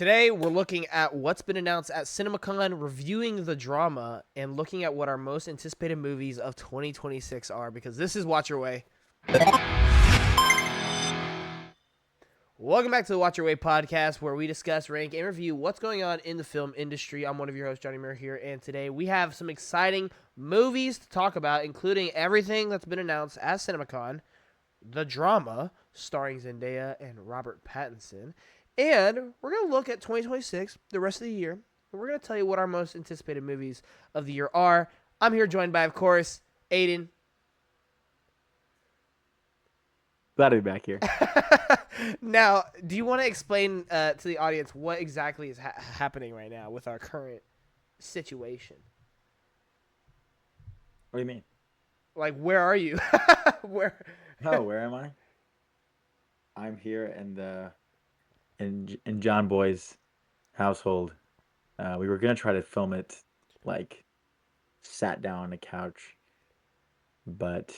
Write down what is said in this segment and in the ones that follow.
Today, we're looking at what's been announced at Cinemacon, reviewing the drama, and looking at what our most anticipated movies of 2026 are, because this is Watch Your Way. Welcome back to the Watch Your Way podcast, where we discuss, rank, and review what's going on in the film industry. I'm one of your hosts, Johnnymmer, here, and today we have some exciting movies to talk about, including everything that's been announced at Cinemacon, the drama, starring Zendaya and Robert Pattinson, and we're going to look at 2026, the rest of the year, and we're going to tell you what our most anticipated movies of the year are. I'm here joined by, of course, Aiden. Glad to be back here. Now, do you want to explain to the audience what exactly is happening right now with our current situation? What do you mean? Like, where are you? Where am I? I'm here in John Boy's household. We were gonna try to film it, like, sat down on the couch, but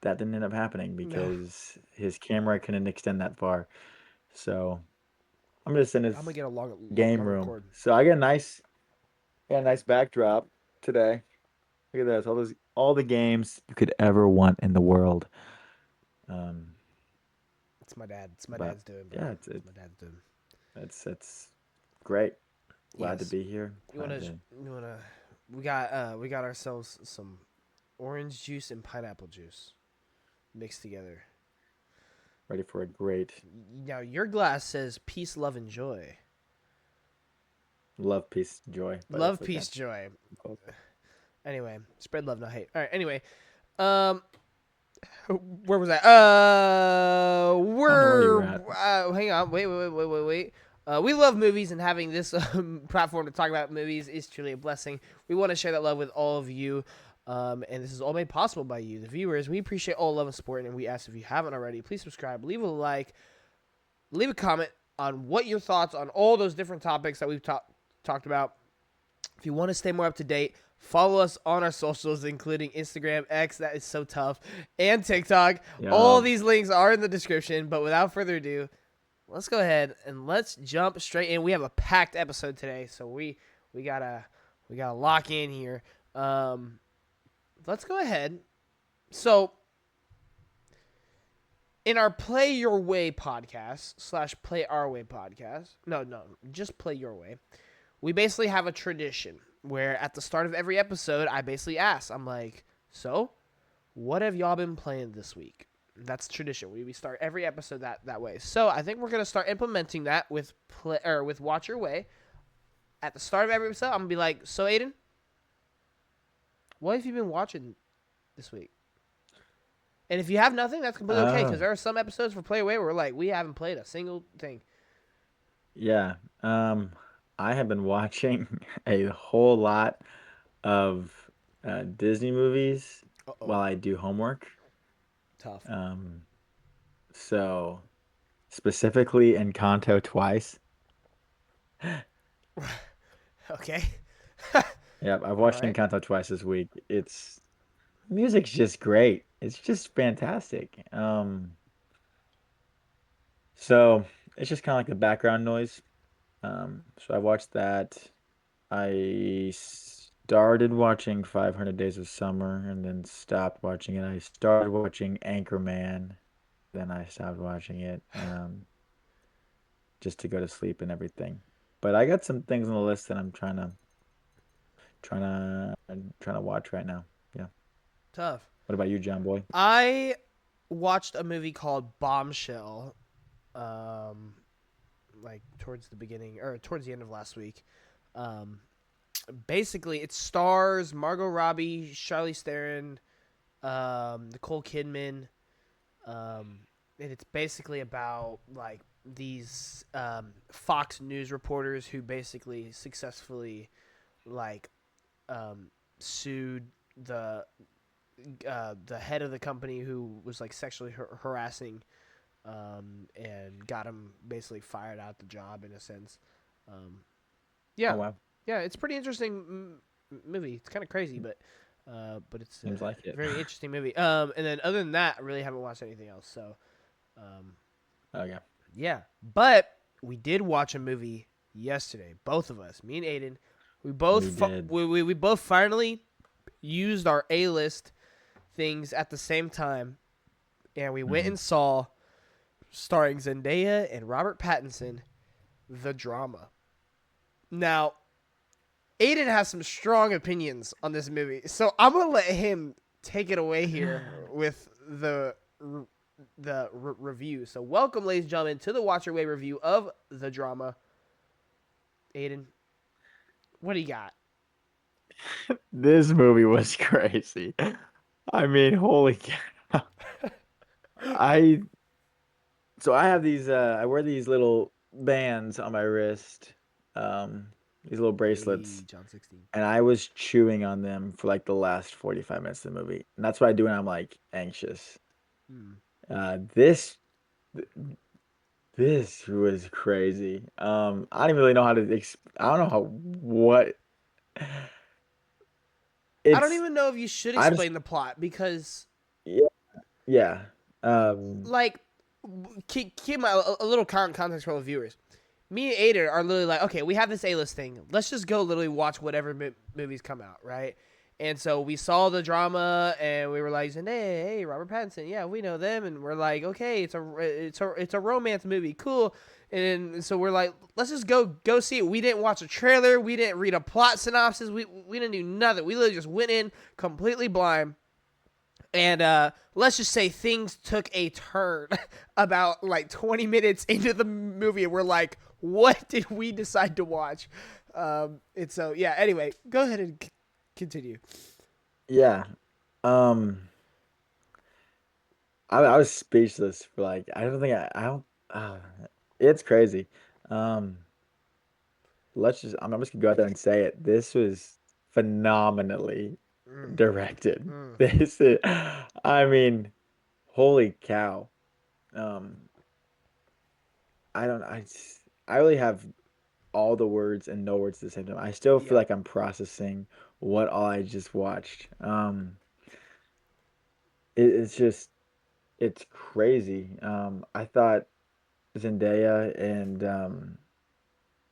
that didn't end up happening because his camera couldn't extend that far. So I'm just in his I'm gonna get a long game long room. cord. So I got a nice backdrop today. Look at this, all the games you could ever want in the world. It's my dad. It's my But dad's doing. Bro. yeah, It's my dad's doing. it's great. Glad Yes. to be here. You wanna? We got ourselves some orange juice and pineapple juice mixed together. Ready for a great Now your glass says peace, love, and joy. love, peace, joy. but Love, it's okay. peace, joy. Both. Anyway, spread love, not hate. All right. Anyway, where was that? where you We're were at. hang on. Wait. We love movies, and having this platform to talk about movies is truly a blessing. We want to share that love with all of you, and this is all made possible by you, the viewers. We appreciate all love and support, and we ask if you haven't already, please subscribe, leave a like, leave a comment on what your thoughts on all those different topics that we've talked about. If you want to stay more up to date, follow us on our socials, including Instagram, X, that is so tough, and TikTok. Yeah. All these links are in the description, but without further ado, let's go ahead and let's jump straight in. We have a packed episode today, so we gotta lock in here. Let's go ahead. So, in our Play Your Way podcast / Play Our Way podcast, no, just Play Your Way, we basically have a tradition where at the start of every episode, I basically ask, I'm like, so, what have y'all been playing this week? That's tradition. We start every episode that way. So I think we're gonna start implementing that with Watch Your Way. At the start of every episode, I'm gonna be like, so Aiden, what have you been watching this week? And if you have nothing, that's completely okay, because there are some episodes for Play Away where we're like, we haven't played a single thing. Yeah. I have been watching a whole lot of Disney movies Uh-oh. while I do homework. Tough. So specifically Encanto twice. Okay. Yeah, I've watched All right. Encanto twice this week. Music's just great. It's just fantastic. So it's just kind of like the background noise. So I watched that. I started watching 500 Days of Summer and then stopped watching it. I started watching Anchorman, then I stopped watching it, just to go to sleep and everything. But I got some things on the list that I'm trying to watch right now. Yeah. Tough. What about you, John Boy? I watched a movie called Bombshell, like towards the end of last week. Basically, it stars Margot Robbie, Charlize Theron, Nicole Kidman, and it's basically about like these Fox News reporters who basically successfully like sued the head of the company who was like sexually harassing, and got him basically fired out the job in a sense. Yeah. Oh, wow. Yeah, it's a pretty interesting movie. It's kind of crazy, but it's Seems like it. very interesting movie. And then other than that, I really haven't watched anything else. So, Okay. yeah. But we did watch a movie yesterday. Both of us, me and Aiden, We did. we both finally used our A list things at the same time, and we went Hmm. and saw, starring Zendaya and Robert Pattinson, The Drama. Now, Aiden has some strong opinions on this movie, so I'm gonna let him take it away here with review. So, welcome, ladies and gentlemen, to the Watch Your Way review of The Drama. Aiden, what do you got? This movie was crazy. I mean, holy cow. I I have these I wear these little bands on my wrist. These little Hey, bracelets, John 16. and I was chewing on them for like the last 45 minutes of the movie. And that's what I do when I'm like anxious. Hmm. This this was crazy. I don't even really know how to I don't know how what I don't it's even know if you should I'm s- explain the plot because, yeah, yeah. Um like, keep a little context for the viewers. Me and Aiden are literally like, okay, we have this A list thing. Let's just go literally watch whatever movies come out, right? And so we saw The Drama, and we were like, hey, Robert Pattinson, yeah, we know them, and we're like, okay, it's a romance movie, cool. And so we're like, let's just go see it. We didn't watch a trailer, we didn't read a plot synopsis, we didn't do nothing. We literally just went in completely blind, and let's just say things took a turn about like 20 minutes into the movie, and we're like, what did we decide to watch? And so, yeah, anyway, go ahead and continue. yeah. Um I was speechless for like I don't it's crazy. Um I'm just gonna go out there and say it. This was phenomenally Mm, directed. mm. This is, I mean, holy cow. Um I don't I really have all the words and no words at the same time. I still feel Yep. like I'm processing what all I just watched. It's just it's crazy. I thought Zendaya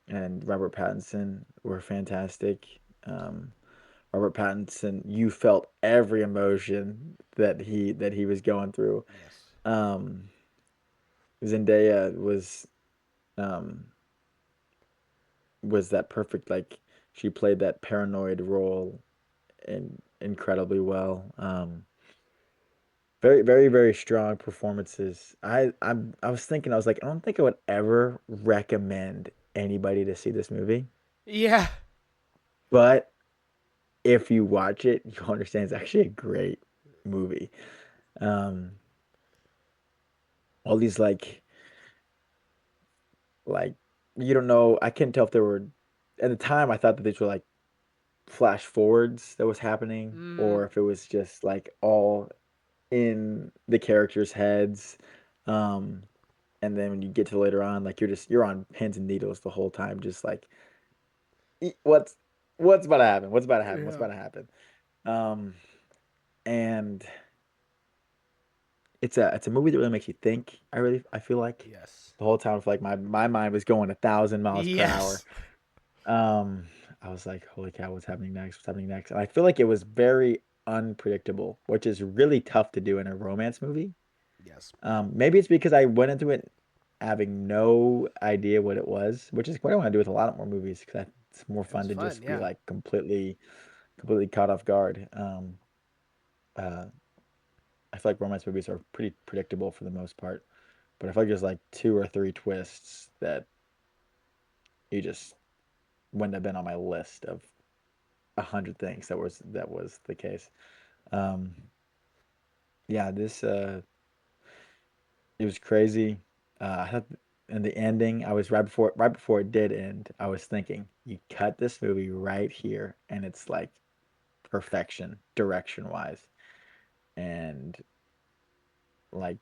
and Robert Pattinson were fantastic. Robert Pattinson, you felt every emotion that he was going through. Yes. Um, Zendaya um was that perfect, like she played that paranoid role incredibly well. Very, very, very strong performances. I was thinking, I was like, I don't think I would ever recommend anybody to see this movie, Yeah. but if you watch it, you understand it's actually a great movie. Um, all these like you don't know. I can't tell if there were at the time. I thought that these were like flash forwards that was happening, Mm, or if it was just like all in the characters' heads. Um, and then when you get to later on, like you're on pins and needles the whole time, just like What's what's about to happen? What's about to happen? What's yeah. about to happen? Um, and it's a movie that really makes you think. I feel like Yes. the whole time, I feel like my mind was going 1,000 miles per hour. Yes. Um, I was like, holy cow, what's happening next? What's happening next? And I feel like it was very unpredictable, which is really tough to do in a romance movie. Yes. Maybe it's because I went into it having no idea what it was, which is what I want to do with a lot more movies because it's more It was fun to fun. just be Yeah. like completely caught off guard. Uh, I feel like romance movies are pretty predictable for the most part, but I feel like there's like two or three twists that you just wouldn't have been on my list of 100 things that was the case. Um, yeah, this it was crazy. I thought in the ending, I was right before it did end. I was thinking, you cut this movie right here, and it's like perfection direction wise, and like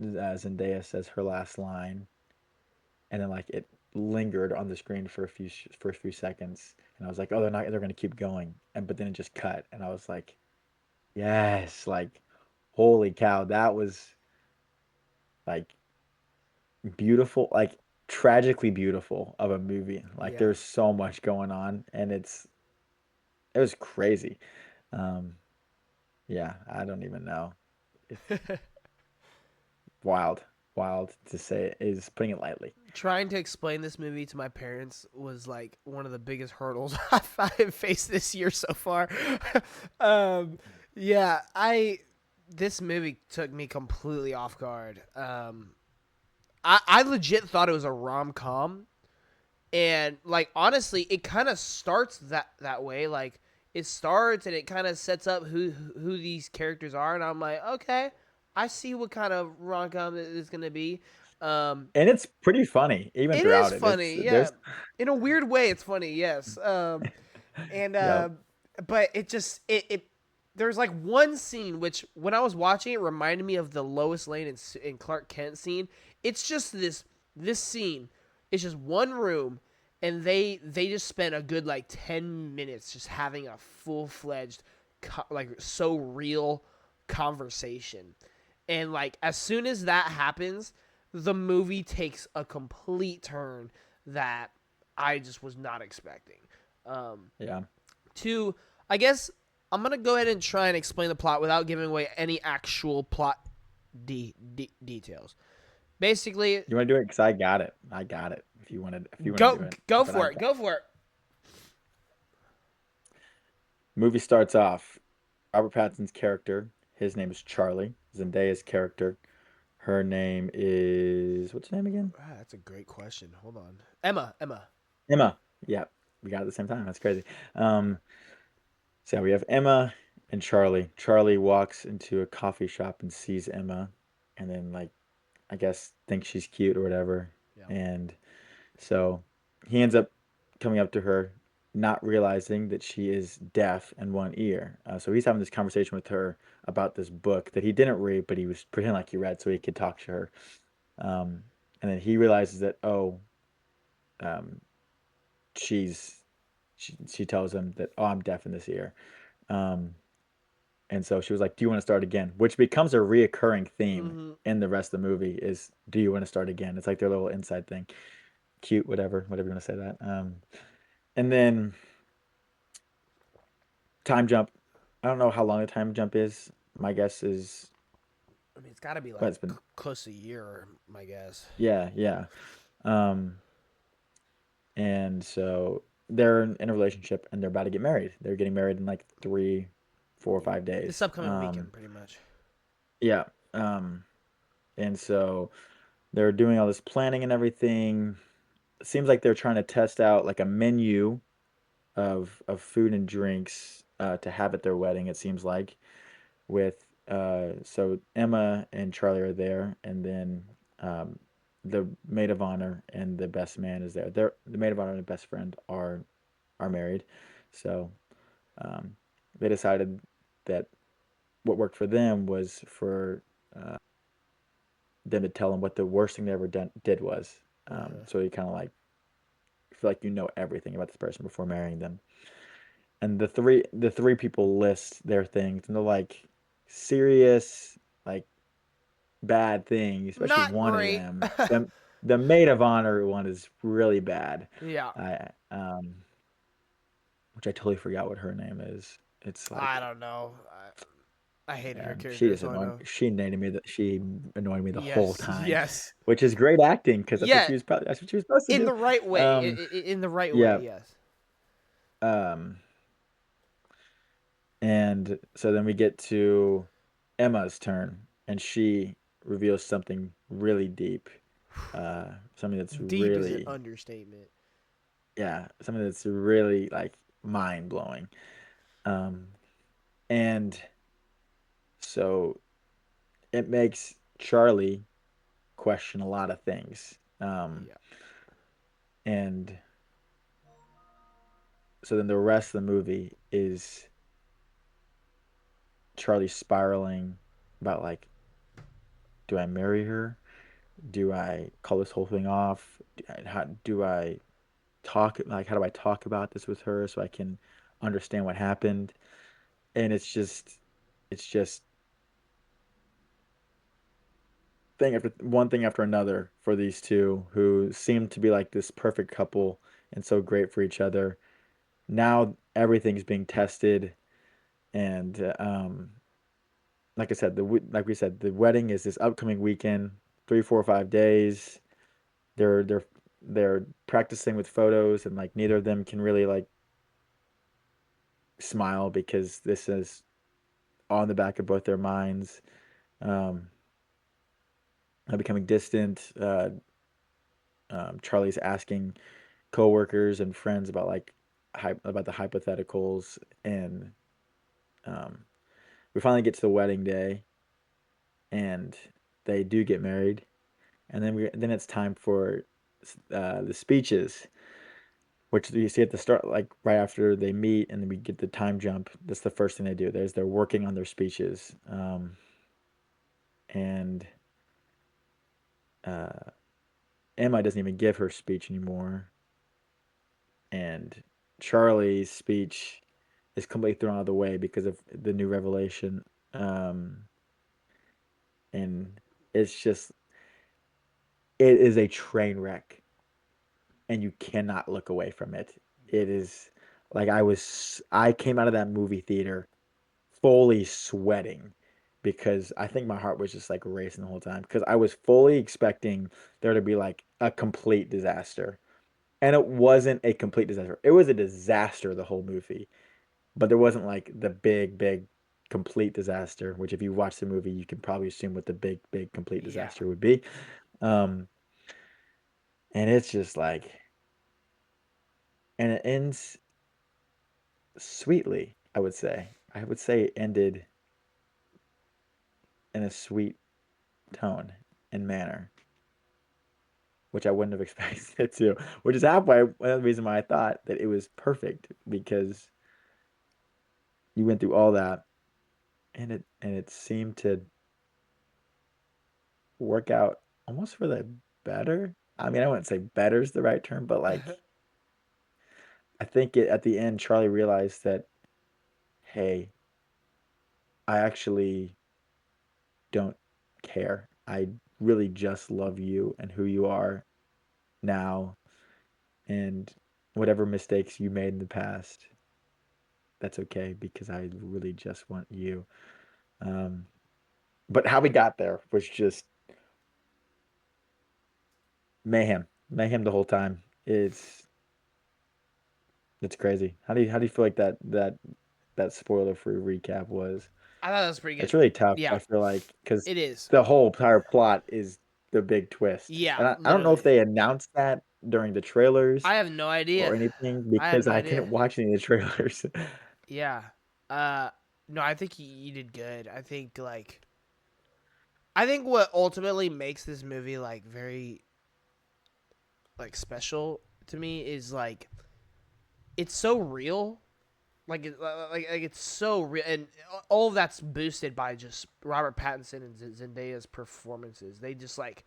Zendaya says her last line, and then like it lingered on the screen for for a few seconds, and I was like, oh, they're gonna keep going, and but then it just cut, and I was like, yes, like holy cow, that was like beautiful, like tragically beautiful of a movie. Like Yeah. there's so much going on, and it was crazy. Um, yeah, I don't even know. It's wild, wild to say it is putting it lightly. Trying to explain this movie to my parents was like one of the biggest hurdles I've faced this year so far. um, yeah, I this movie took me completely off guard. I legit thought it was a rom com, and like honestly, it kind of starts that way. Like it starts and it kind of sets up who these characters are, and I'm like, okay, I see what kind of rom com it is gonna be. Um, And it's pretty funny even it is throughout it. It's funny, yeah. there's In a weird way, it's funny, yes. And yeah. but it just it there's like one scene which when I was watching it reminded me of the Lois Lane and Clark Kent scene. It's just this scene. It's just one room, and they just spent a good like 10 minutes just having a full fledged like so real conversation, and like as soon as that happens, the movie takes a complete turn that I just was not expecting. Um, Yeah. to I guess I'm gonna go ahead and try and explain the plot without giving away any actual plot details. Basically, You want to do it? Because I got it. I got it. If you want to do it, go but I for it, got go for it. movie starts off. Robert Pattinson's character, his name is Charlie. Zendaya's character, her name is what's her name again? Ah, that's a great question. Hold on, Emma. Emma. Emma. Yeah, we got it at the same time. That's crazy. Um, so yeah, we have Emma and Charlie. Charlie walks into a coffee shop and sees Emma, and then like I guess thinks she's cute or whatever, Yeah. and so he ends up coming up to her, not realizing that she is deaf in one ear. So he's having this conversation with her about this book that he didn't read, but he was pretending like he read so he could talk to her. Um, and then he realizes that, oh, um, she's she tells him that, oh, I'm deaf in this ear. Um, and so she was like, do you want to start again? Which becomes a reoccurring theme Mm-hmm. in the rest of the movie is, do you want to start again? It's like their little inside thing. Cute, whatever you want to say that. And then time jump. I don't know how long the time jump is. My guess is, I mean, it's got to be but like it's been, close to a year, my guess. yeah, yeah. Um, and so they're in a relationship and they're about to get married. They're getting married in like 3, 4, or Yeah. 5 days. This upcoming weekend, pretty much. Yeah. And so they're doing all this planning and everything. It seems like they're trying to test out like a menu of food and drinks to have at their wedding. It seems like with so Emma and Charlie are there, and then um, the maid of honor and the best man is there. The maid of honor and the best friend are married, so um, they decided that what worked for them was for uh, them to tell them what the worst thing they ever did was. Uh-huh. So you kind of like feel like you know everything about this person before marrying them. And the three people list their things, and they're like serious, like bad thing, especially Not one of great. them. The maid of honor one is really bad. Yeah. I which I totally forgot what her name is. It's I like don't know. I hated her she character. just That's all I annoyed know. she annoyed me the whole Yes. time, Yes. which is great acting because Yeah. that's what she was supposed to In do. the right way. Um, In the right way. yeah. Yes. Um, and so then we get to Emma's turn, and she reveals something really deep, something that's Deep is an really understatement. yeah, something that's really like mind blowing. Um, and so it makes Charlie question a lot of things. Yeah. And so then the rest of the movie is Charlie spiraling about like, do I marry her? Do I call this whole thing off? How do I how do I talk about this with her so I can understand what happened? And it's just thing after another for these two who seem to be like this perfect couple and so great for each other. Now everything's being tested, and like I said, like we said, the wedding is this upcoming weekend, 3, 4, 5 days. They're practicing with photos, and like neither of them can really like smile because this is on the back of both their minds. Um, are becoming distant. Charlie's asking coworkers and friends about like about the hypotheticals, and um, we finally get to the wedding day, and they do get married, and then it's time for the speeches, which you see at the start, like right after they meet, and then we get the time jump. That's the first thing they do. They're working on their speeches, and uh, Emma doesn't even give her speech anymore, and Charlie's speech is completely thrown out of the way because of the new revelation. Um, and it's just it is a train wreck, and you cannot look away from it. It is like I came out of that movie theater fully sweating because I think my heart was just like racing the whole time because I was fully expecting there to be like a complete disaster. And it wasn't a complete disaster. It was a disaster the whole movie. But there wasn't like the big complete disaster, which if you watch the movie, you can probably assume what the big complete Yeah. disaster would be. Um, and it's just like, and it ends sweetly, I would say. I would say it ended in a sweet tone and manner, which I wouldn't have expected it to, which is halfway one of the reason why I thought that it was perfect because you went through all that and it seemed to work out almost for the better. I mean, I wouldn't say better is the right term, but like I think at the end Charlie realized that hey, I actually don't care. I really just love you and who you are now, and whatever mistakes you made in the past, that's okay because I really just want you. Um, but how we got there was just mayhem the whole time. It's crazy. How do you feel like that spoiler free recap was? I thought that was pretty good. It's really tough. Yeah, I feel like because it is. the whole entire plot is the big twist, Yeah, and I don't know if literally. they announced that during the trailers I have no or idea. anything I had because no I idea. couldn't watch any of the trailers. Yeah. Uh, no, I think you did good. I think what ultimately makes this movie like very like special to me is like it's so real. Like it's so real, and all of that's boosted by just Robert Pattinson and Zendaya's performances. They just like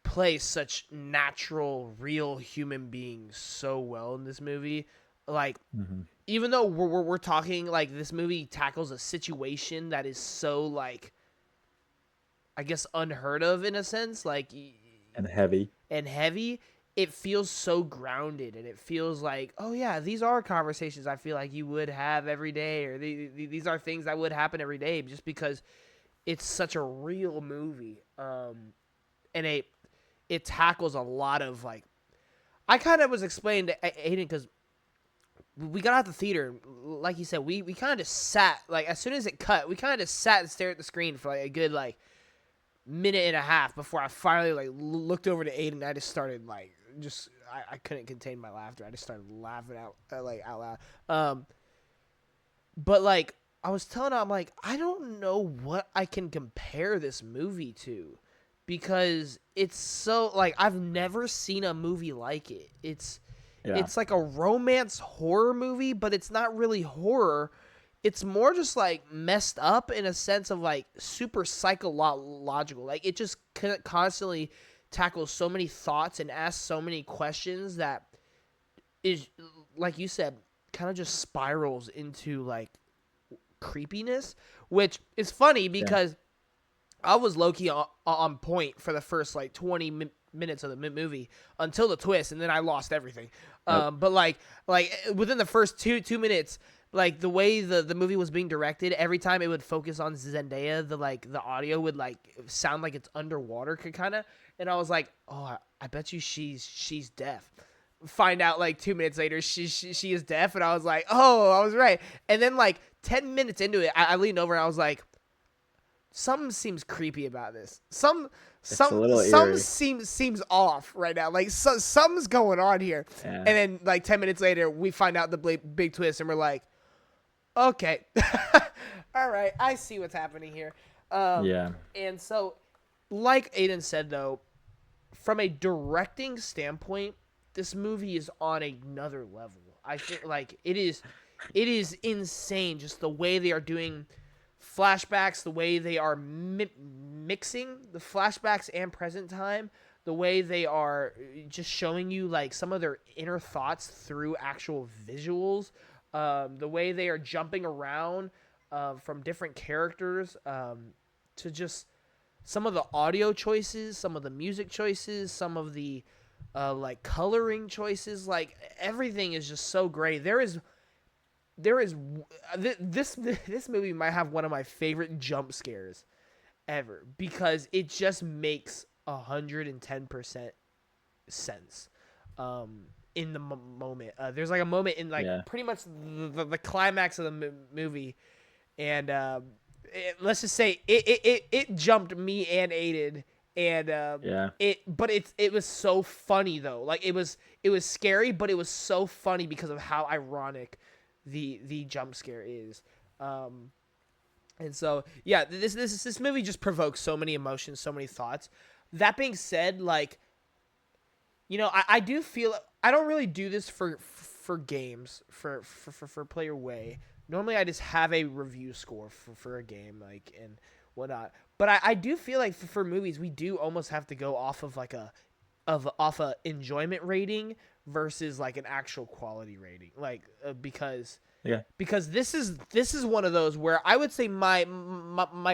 play such natural, real human beings so well in this movie. Like hmm even though we're talking like this movie tackles a situation that is so like I guess unheard of in a sense, like And heavy. and heavy, it feels so grounded and it feels like, oh yeah, these are conversations I feel like you would have every day, or these are things that would happen every day, just because it's such a real movie. And it tackles a lot of like I kind of was explaining to Aiden because we got out the theater, like you said, we kind of just sat like as soon as it cut, we kind of just sat and stared at the screen for like a good like minute and a half before I finally like looked over to Aiden. And I just started like I couldn't contain my laughter. I just started laughing out like out loud. But like I was telling her, I'm like I don't know what I can compare this movie to because it's so like I've never seen a movie like it. Yeah. It's like a romance horror movie, but it's not really horror. It's more just like messed up in a sense of like super psychological. Like it just constantly tackles so many thoughts and asks so many questions that is like you said kind of just spirals into like creepiness, which is funny Yeah. because I was low key on point for the first like 20 minutes of the movie until the twist, and then I lost everything. Yep. But like within the first two minutes, like the way the movie was being directed, every time it would focus on Zendaya, the audio would like sound like it's underwater, kind of. And I was like, oh, I bet you she's deaf. Find out like 2 minutes later she is deaf, and I was like, oh, I was right. And then like 10 minutes into it, I leaned over and I was like, something seems creepy about this. Some It's a some little some eerie. seems off right now. Like something's going on here. Yeah. And then like 10 minutes later, we find out the big twist, and we're like, okay, all right, I see what's happening here. Yeah. And so, like Aiden said, though, from a directing standpoint, this movie is on another level. I think like it is insane just the way they are doing flashbacks, the way they are mixing the flashbacks and present time, the way they are just showing you like some of their inner thoughts through actual visuals, the way they are jumping around from different characters, to just some of the audio choices, some of the music choices, some of the like coloring choices. Like everything is just so great. There is this movie might have one of my favorite jump scares ever because it just makes 110% sense in the moment. There's like a moment in like Yeah. pretty much the climax of the movie, and let's just say it jumped me and Aiden, and Yeah. it was so funny though. Like it was scary, but it was so funny because of how ironic the jump scare is. Um, and so yeah, this movie just provokes so many emotions, so many thoughts. That being said, like, I do feel I don't really do this for games for Player Way. Normally, I just have a review score for a game, like, and whatnot. But I do feel like for movies, we do almost have to go off of like off a enjoyment rating versus like an actual quality rating, like, Yeah. because this is one of those where I would say my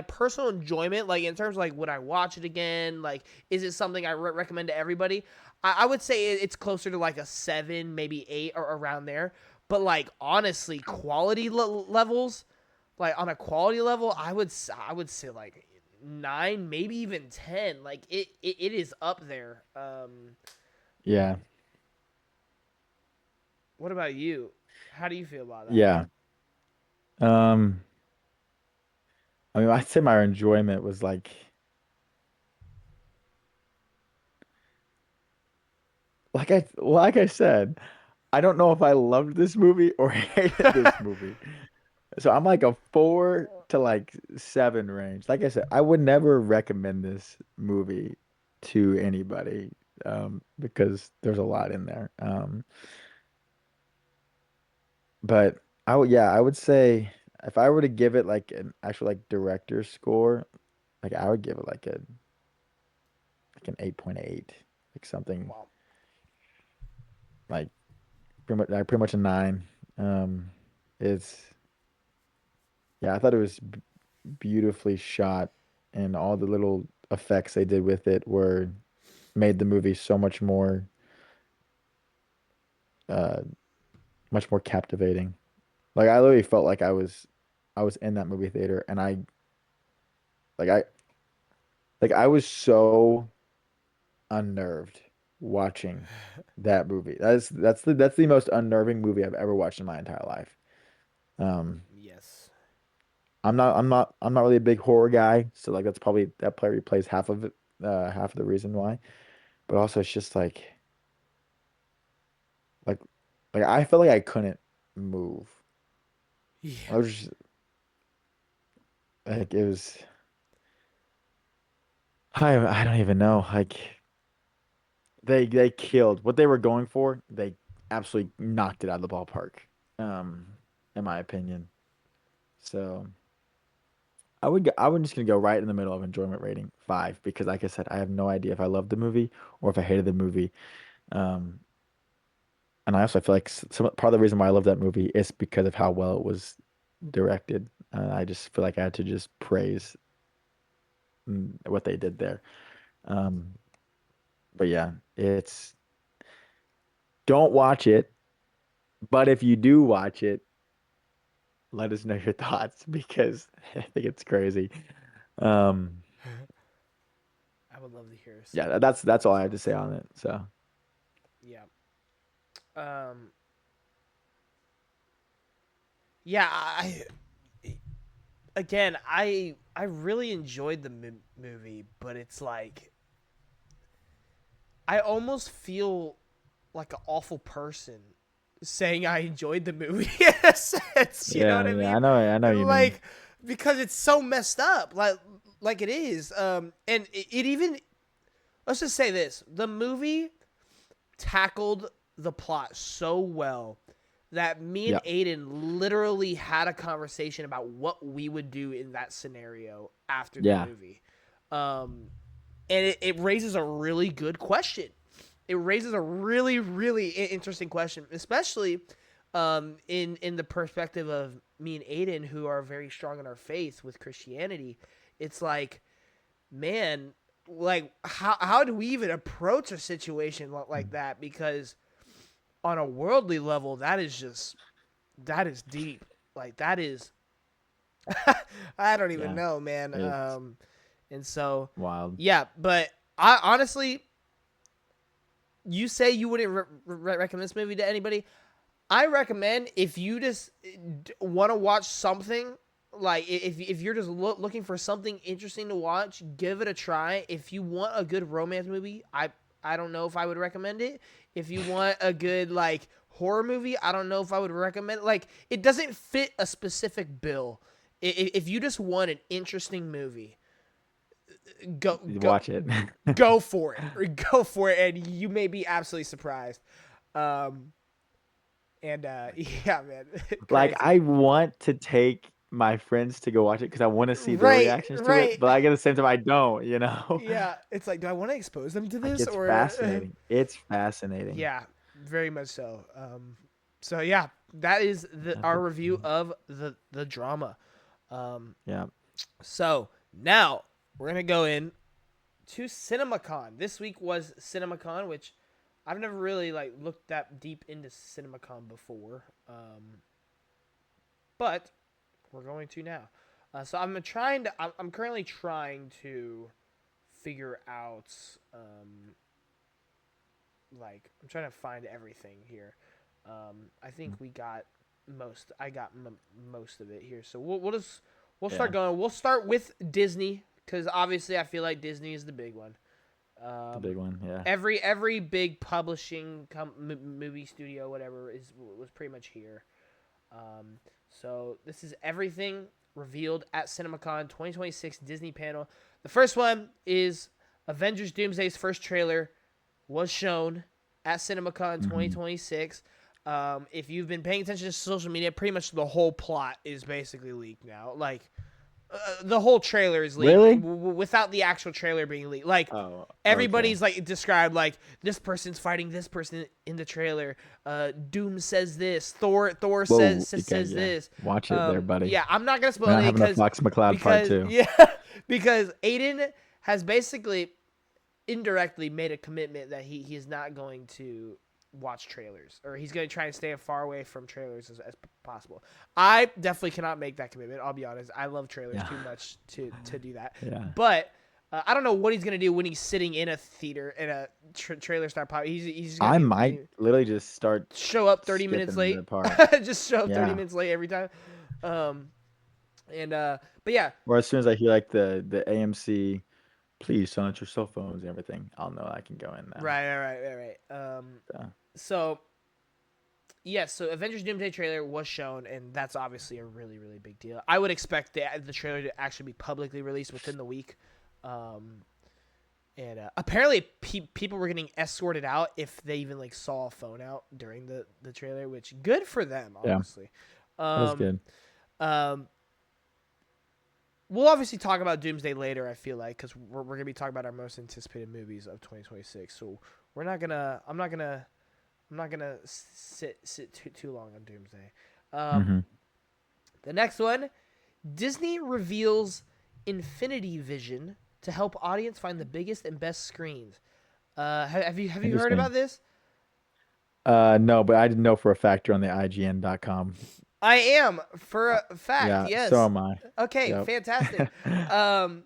personal enjoyment, like in terms of like would I watch it again, like is it something I recommend to everybody? I would say it's closer to like a 7, maybe 8, or around there. But like honestly, quality levels, like on a quality level, I would say like 9, maybe even 10. Like it is up there. Yeah. What about you? How do you feel about that? Yeah. Um, I mean, I'd say my enjoyment was like I said, I don't know if I loved this movie or hated this movie. So I'm like a 4 to 7 range. Like I said, I would never recommend this movie to anybody, because there's a lot in there. But I would say if I were to give it like an actual like director score, like I would give it like an 8.8, like something Wow. like pretty much a 9. Um, it's Yeah, I thought it was b beautifully shot, and all the little effects they did with it were made the movie so uh much more captivating. Like I literally felt like I was in that movie theater, and like I I was so unnerved watching that movie. That's the most unnerving movie I've ever watched in my entire life. Um, Yes. I'm not really a big horror guy, so like that probably plays half of it, half of the reason why. But also it's just like I felt like I couldn't move. Yeah. I was just like it was I don't even know. Like they killed what they were going for. They absolutely knocked it out of the ballpark. Um, in my opinion. So I'm just gonna go right in the middle of enjoyment rating 5 because like I said, I have no idea if I loved the movie or if I hated the movie. Um, and I also feel like some part of the reason why I love that movie is because of how well it was directed. I just feel like I had to just praise what they did there. Um, but yeah, it's don't watch it. But if you do watch it, let us know your thoughts because I think it's crazy. Um, I would love to hear some yeah, that's all I have to thoughts. say on it. So Yeah. Um. Yeah. Again, I really enjoyed the movie, but it's like I almost feel like an awful person saying I enjoyed the movie in a sense. You know what yeah, I yeah, mean? I know what you mean. Like because it's so messed up, like it is. And it even, let's just say this: the movie tackled the plot so well that me and Yeah, Aiden literally had a conversation about what we would do in that scenario after the yeah, movie. And it raises a really good question. It raises a really, really interesting question, especially in the perspective of me and Aiden, who are very strong in our faith with Christianity. It's like, man, like how do we even approach a situation like that? Because on a worldly level, that is deep. Like that is, I don't even yeah. know, man. It's And so, wild. yeah, but I honestly, you say you wouldn't recommend this movie to anybody. I recommend if you just want to watch something, like if you're just looking for something interesting to watch, give it a try. If you want a good romance movie, I don't know if I would recommend it. If you want a good like horror movie, I don't know if I would recommend it. Like it doesn't fit a specific bill. If you just want an interesting movie, go go Watch it. go for it. Or go for it, and you may be absolutely surprised. Um, and yeah, man, Like crazy. I want to take my friends to go watch it because I want to see their Right, reactions to it, right. but like at the same time I don't, you know? Yeah, it's like, do I want to expose them to Like this it's or? fascinating. It's fascinating. Yeah, very much so. So yeah, that is our review of the drama. Um, Yeah. so now we're gonna go in to Cinemacon. This week was Cinemacon, which I've never really like looked that deep into Cinemacon before. But we're going to now. So I'm currently trying to figure out. Like I'm trying to find everything here. I think we got most. I got most of it here. So we'll start Yeah. going. We'll start with Disney because obviously I feel like Disney is the big one. The big one. Yeah. Every big publishing movie studio whatever is was pretty much here. So this is everything revealed at CinemaCon 2026 Disney panel. The first one is Avengers Doomsday's first trailer was shown at CinemaCon Hmm. 2026. If you've been paying attention to social media, pretty much the whole plot is basically leaked now. Like the whole trailer is leaked Really? without the actual trailer being leaked. Like Oh, okay. everybody's like described like this person's fighting this person in the trailer. Doom says this. Thor Whoa. Okay. says Yeah. this. Watch it there, buddy. Yeah, I'm not gonna We're spoil not it having a Fox McCloud part because two. yeah, because Aiden has basically indirectly made a commitment that he is not going to watch trailers or he's going to try and stay as far away from trailers as possible. I definitely cannot make that commitment. I'll be honest. I love trailers Yeah. too much to do that. Yeah. But I don't know what he's going to do when he's sitting in a theater and a trailer start popping. He's going I to might literally just start show up 30 minutes skipping the late. part. Just show up 30 Yeah. minutes late every time. Um and but yeah, Or as soon as I hear like the AMC, please don't let your cell phones and everything, I'll know I can go in now. right. So, So yes, so Avengers Doomsday trailer was shown, and that's obviously a really, really big deal. I would expect the trailer to actually be publicly released within the week. Um, and apparently, people were getting escorted out if they even like saw a phone out during the trailer, which good for them, yeah, honestly. that's Um, good. um, we'll obviously talk about Doomsday later. I feel like because we're gonna be talking about our most anticipated movies of 2026. So we're not gonna. I'm not gonna sit too long on Doomsday. Um, Hmm. the next one, Disney reveals Infinity Vision to help audience find the biggest and best screens. Have you heard Interesting. about this? No, but I didn't know for a fact you're on the IGN.com. I am for Uh, a fact. yeah, so Yes. am I. Okay, Yep. fantastic. Um,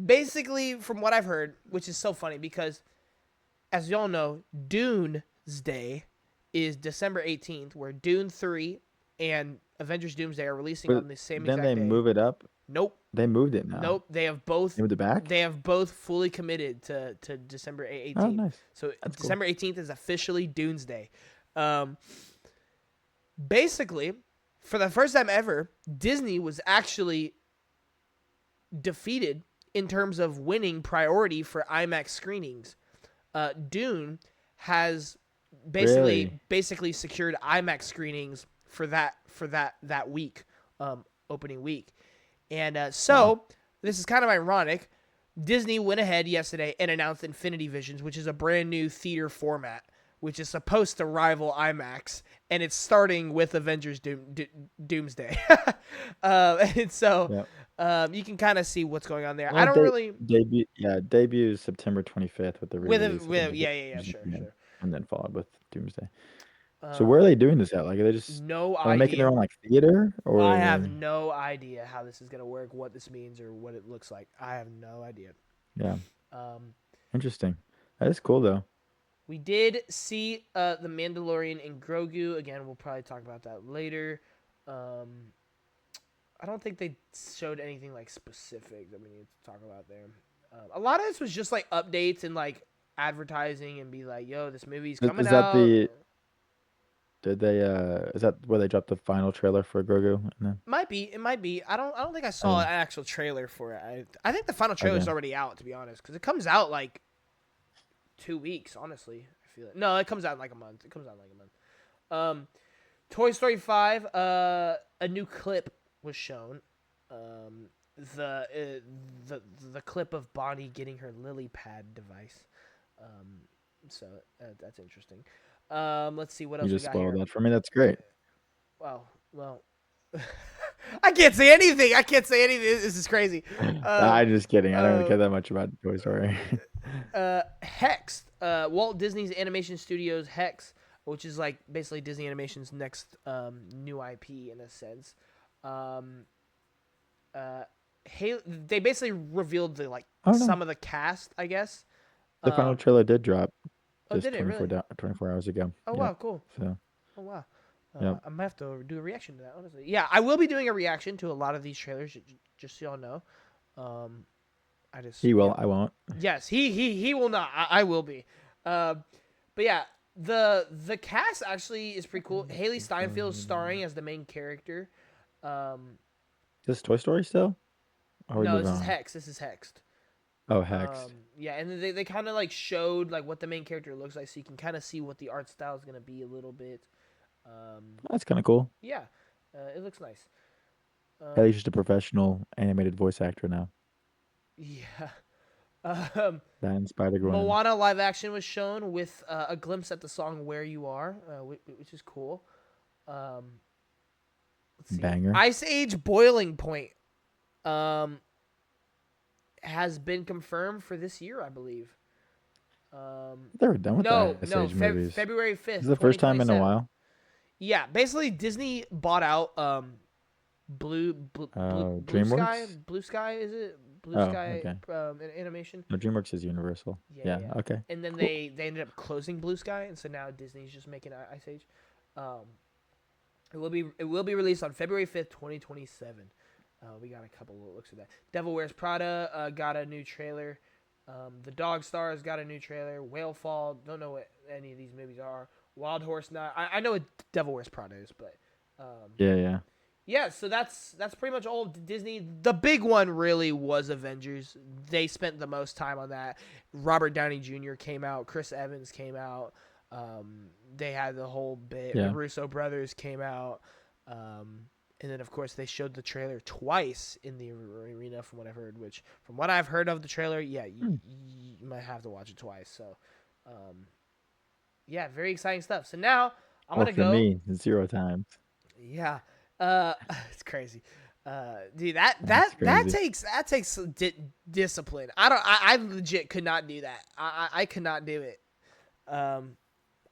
Basically, from what I've heard, which is so funny because, as y'all know, Doomsday is December 18th, where Dune 3 and Avengers Doomsday are releasing But on the same then exact they day. move it up. Nope. They moved it now. Nope. They have both. They moved it back? They have both fully committed to December Oh, 18th. nice. So That's cool. December 18th is officially Doomsday. Um, Basically, for the first time ever, Disney was actually defeated in terms of winning priority for IMAX screenings. Dune has Really? basically secured IMAX screenings for that week, opening week, and Wow. so this is kind of ironic. Disney went ahead yesterday and announced Infinity Visions, which is a brand new theater format, which is supposed to rival IMAX, and it's starting with Avengers Doomsday. And so Yep. you can kind of see what's going on there. I Well, don't really debut September 25th with the re-release of with yeah, Infinity yeah, yeah, Vision, sure, yeah, sure. and then followed with Doomsday. So where are Um, they doing this at? Like, no are they making their idea. own like theater I or have no idea how this is gonna work, what this means, or what it looks like. I have no idea. yeah, Um, interesting. That is cool though. we did see the Mandalorian and Grogu again. We'll probably talk about that later. Um, I don't think they showed anything like specific that we need to talk about there. A lot of this was just like updates and like advertising and be like, "Yo, this movie's coming Is that out." did they is that where they dropped the final trailer for Grogu? And then Might be. It might be. I don't think I saw okay, an actual trailer for it. I think the final trailer's okay. already out, to be honest, because it comes out like 2 weeks. Honestly, I feel it. No, it comes out in like a month. It comes out in like a month. Um, Toy Story 5. A new clip was shown. Um, the the clip of Bonnie getting her lily pad device. Um, so that's interesting. Let's see what You else we just got spoiled here. that for me. That's great. Well, I can't say anything. I can't say anything. This is crazy. I'm just kidding. I don't Uh, care that much about Toy Story. Hex. Walt Disney's Animation Studios Hex, which is like basically Disney Animation's next new IP in a sense. Um, they basically revealed the like Oh no, some of the cast, I guess. the final Um, trailer did drop oh, just did it really? 24 hours ago. Oh Yep. wow, cool. So Oh wow. yep. I might have to do a reaction to that. Honestly, yeah, I will be doing a reaction to a lot of these trailers, just so y'all know. Um, I just He will. yeah. I won't. Yes, he will not. I will be. Uh, but yeah, the cast actually is pretty cool. Haley Steinfeld starring as the main character. Um, Is this Toy Story still? Or are we no, moving this is on? Hex. This is Hexed. Oh, Hex. Yeah, and then they kind of like showed like what the main character looks like, so you can kind of see what the art style is gonna be a little bit. Um, That's kind of cool. yeah, it looks nice. Haley's Um, just a professional animated voice actor now. yeah. Um, That inspired Gwen. Moana live action was shown with a glimpse at the song "Where You Are," which is cool. Um, let's see. Banger. Ice Age Boiling Point um, has been confirmed for this year, I believe. They were done with the No, Ice no, Age movies. February This is 5th, the first time in a 2027. while. Yeah, basically Disney bought out Blue Sky. DreamWorks? Blue Sky is it? Blue Oh, Sky okay. Animation. No, DreamWorks is Universal. Yeah, yeah, Yeah, yeah. okay. And then Cool. they ended up closing Blue Sky, and so now Disney's just making Ice Age. Um, it will be released on February 5th, 2027. We got a couple of looks at that. Devil Wears Prada got a new trailer. The Dog Stars got a new trailer. Whale Fall, don't know what any of these movies are. Wild Horse Night, I know what Devil Wears Prada is, but Yeah, yeah. yeah. So that's pretty much all of Disney. The big one really was Avengers. They spent the most time on that. Robert Downey Jr. came out. Chris Evans came out. They had the whole bit. The Yeah. Russo brothers came out. And then, of course, they showed the trailer twice in the arena, from what I've heard. Which, from what I've heard of the trailer, yeah, Hmm. you might have to watch it twice. So, yeah, very exciting stuff. So now I'm Or gonna for go. me, 0 times. Yeah, it's crazy. Dude, that That's that that crazy. takes discipline. I legit could not do that. I could not do it. Um,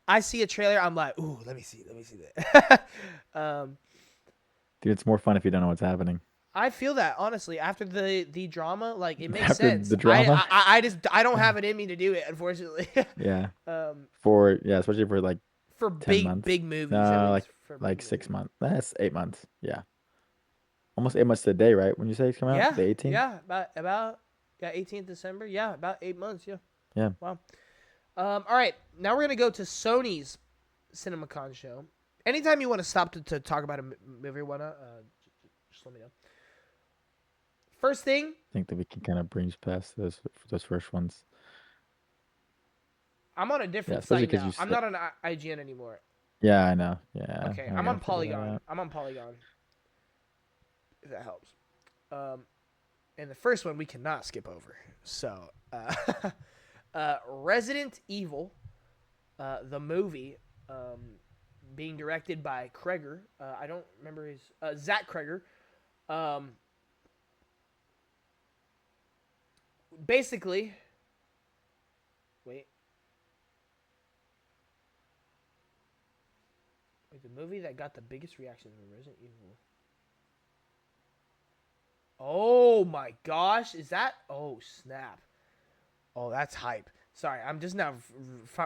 I see a trailer, I'm like, ooh, let me see that. Dude, it's more fun if you don't know what's happening. I feel that honestly after the drama, like it makes After sense. the drama. I just I don't have it in me to do it, unfortunately. Yeah. um, Especially for like for 10 big months. movies, at No, least for big like movies. 6 months. That's 8 months. Yeah. Almost 8 months to the day, right? When you say it's coming out? Yeah, The 18th? yeah, about yeah 18th December. Yeah, about 8 months. Yeah, Yeah. wow. All right, now we're gonna go to Sony's Cinemacon show. Anytime you want to stop to talk about a movie, wanna just let me know. First thing, I think that we can kind of breeze past those first ones. I'm on a Yeah, different especially site because you now. I'm said, not on IGN anymore. yeah, I know. Yeah, Okay, I I'm gotta on figure that Polygon. out. I'm on Polygon. If that helps. Um, and the first one we cannot skip over. So, Resident Evil, the movie, being directed by Kreger. I don't remember his Zach Kreger. Um, basically, wait, wait, the movie that got the biggest reactions was Resident Evil. Oh my gosh, is that? Oh snap! Oh, that's hype. Sorry, I'm just now